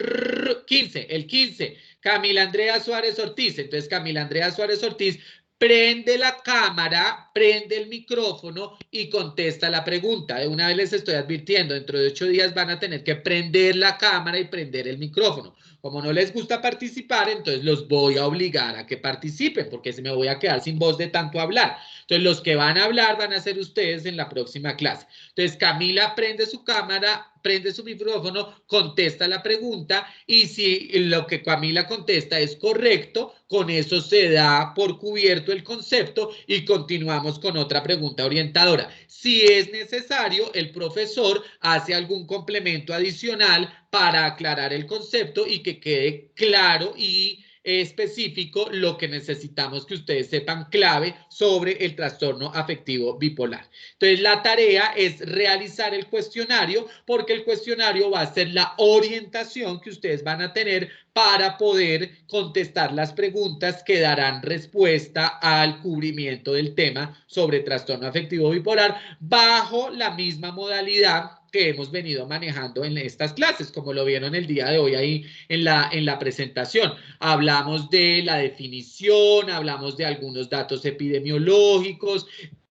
15, el 15. Camila Andrea Suárez Ortiz. Entonces, Camila Andrea Suárez Ortiz prende la cámara, prende el micrófono y contesta la pregunta. De una vez les estoy advirtiendo, dentro de 8 días van a tener que prender la cámara y prender el micrófono. Como no les gusta participar, entonces los voy a obligar a que participen, porque se me voy a quedar sin voz de tanto hablar. Entonces, los que van a hablar van a ser ustedes en la próxima clase. Entonces, Camila prende su cámara, prende su micrófono, contesta la pregunta, y si lo que Camila contesta es correcto, con eso se da por cubierto el concepto y continuamos con otra pregunta orientadora. Si es necesario, el profesor hace algún complemento adicional para aclarar el concepto y que quede claro y específico lo que necesitamos que ustedes sepan clave sobre el trastorno afectivo bipolar. Entonces, la tarea es realizar el cuestionario, porque el cuestionario va a ser la orientación que ustedes van a tener para poder contestar las preguntas que darán respuesta al cubrimiento del tema sobre trastorno afectivo bipolar bajo la misma modalidad que hemos venido manejando en estas clases, como lo vieron el día de hoy ahí en la presentación. Hablamos de la definición, hablamos de algunos datos epidemiológicos,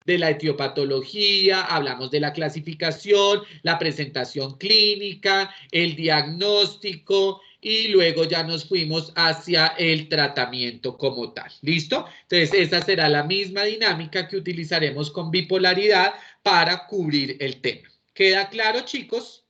de la etiopatología, hablamos de la clasificación, la presentación clínica, el diagnóstico, y luego ya nos fuimos hacia el tratamiento como tal. ¿Listo? Entonces, esa será la misma dinámica que utilizaremos con bipolaridad para cubrir el tema. ¿Queda claro, chicos?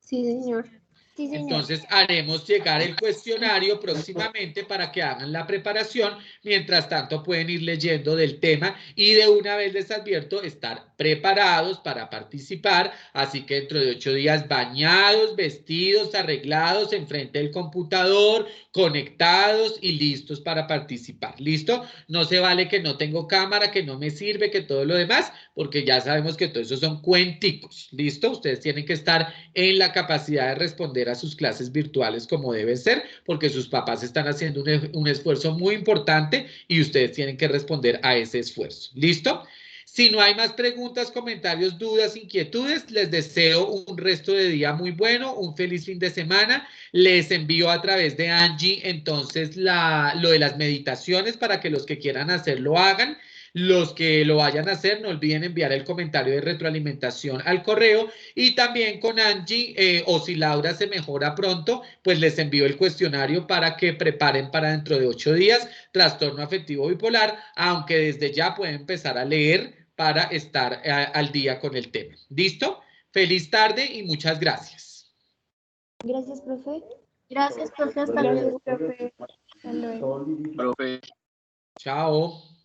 Sí, señor. Sí, señor. Entonces, haremos llegar el cuestionario próximamente para que hagan la preparación. Mientras tanto, pueden ir leyendo del tema, y de una vez les advierto estar preparados para participar. Así que dentro de 8 días, bañados, vestidos, arreglados, enfrente del computador, conectados y listos para participar. ¿Listo? No se vale que no tengo cámara, que no me sirve, que todo lo demás, porque ya sabemos que todo eso son cuenticos. ¿Listo? Ustedes tienen que estar en la capacidad de responder a sus clases virtuales como debe ser, porque sus papás están haciendo un esfuerzo muy importante y ustedes tienen que responder a ese esfuerzo. ¿Listo? Si no hay más preguntas, comentarios, dudas, inquietudes, les deseo un resto de día muy bueno, un feliz fin de semana. Les envío a través de Angie entonces lo de las meditaciones para que los que quieran hacerlo hagan. Los que lo vayan a hacer, no olviden enviar el comentario de retroalimentación al correo, y también con Angie, o si Laura se mejora pronto, pues les envío el cuestionario para que preparen para dentro de 8 días trastorno afectivo bipolar, aunque desde ya pueden empezar a leer para estar al día con el tema. ¿Listo? Feliz tarde y muchas gracias. Gracias, profe. Gracias, profe. Hasta luego, profe. Hasta luego. Profe. Chao.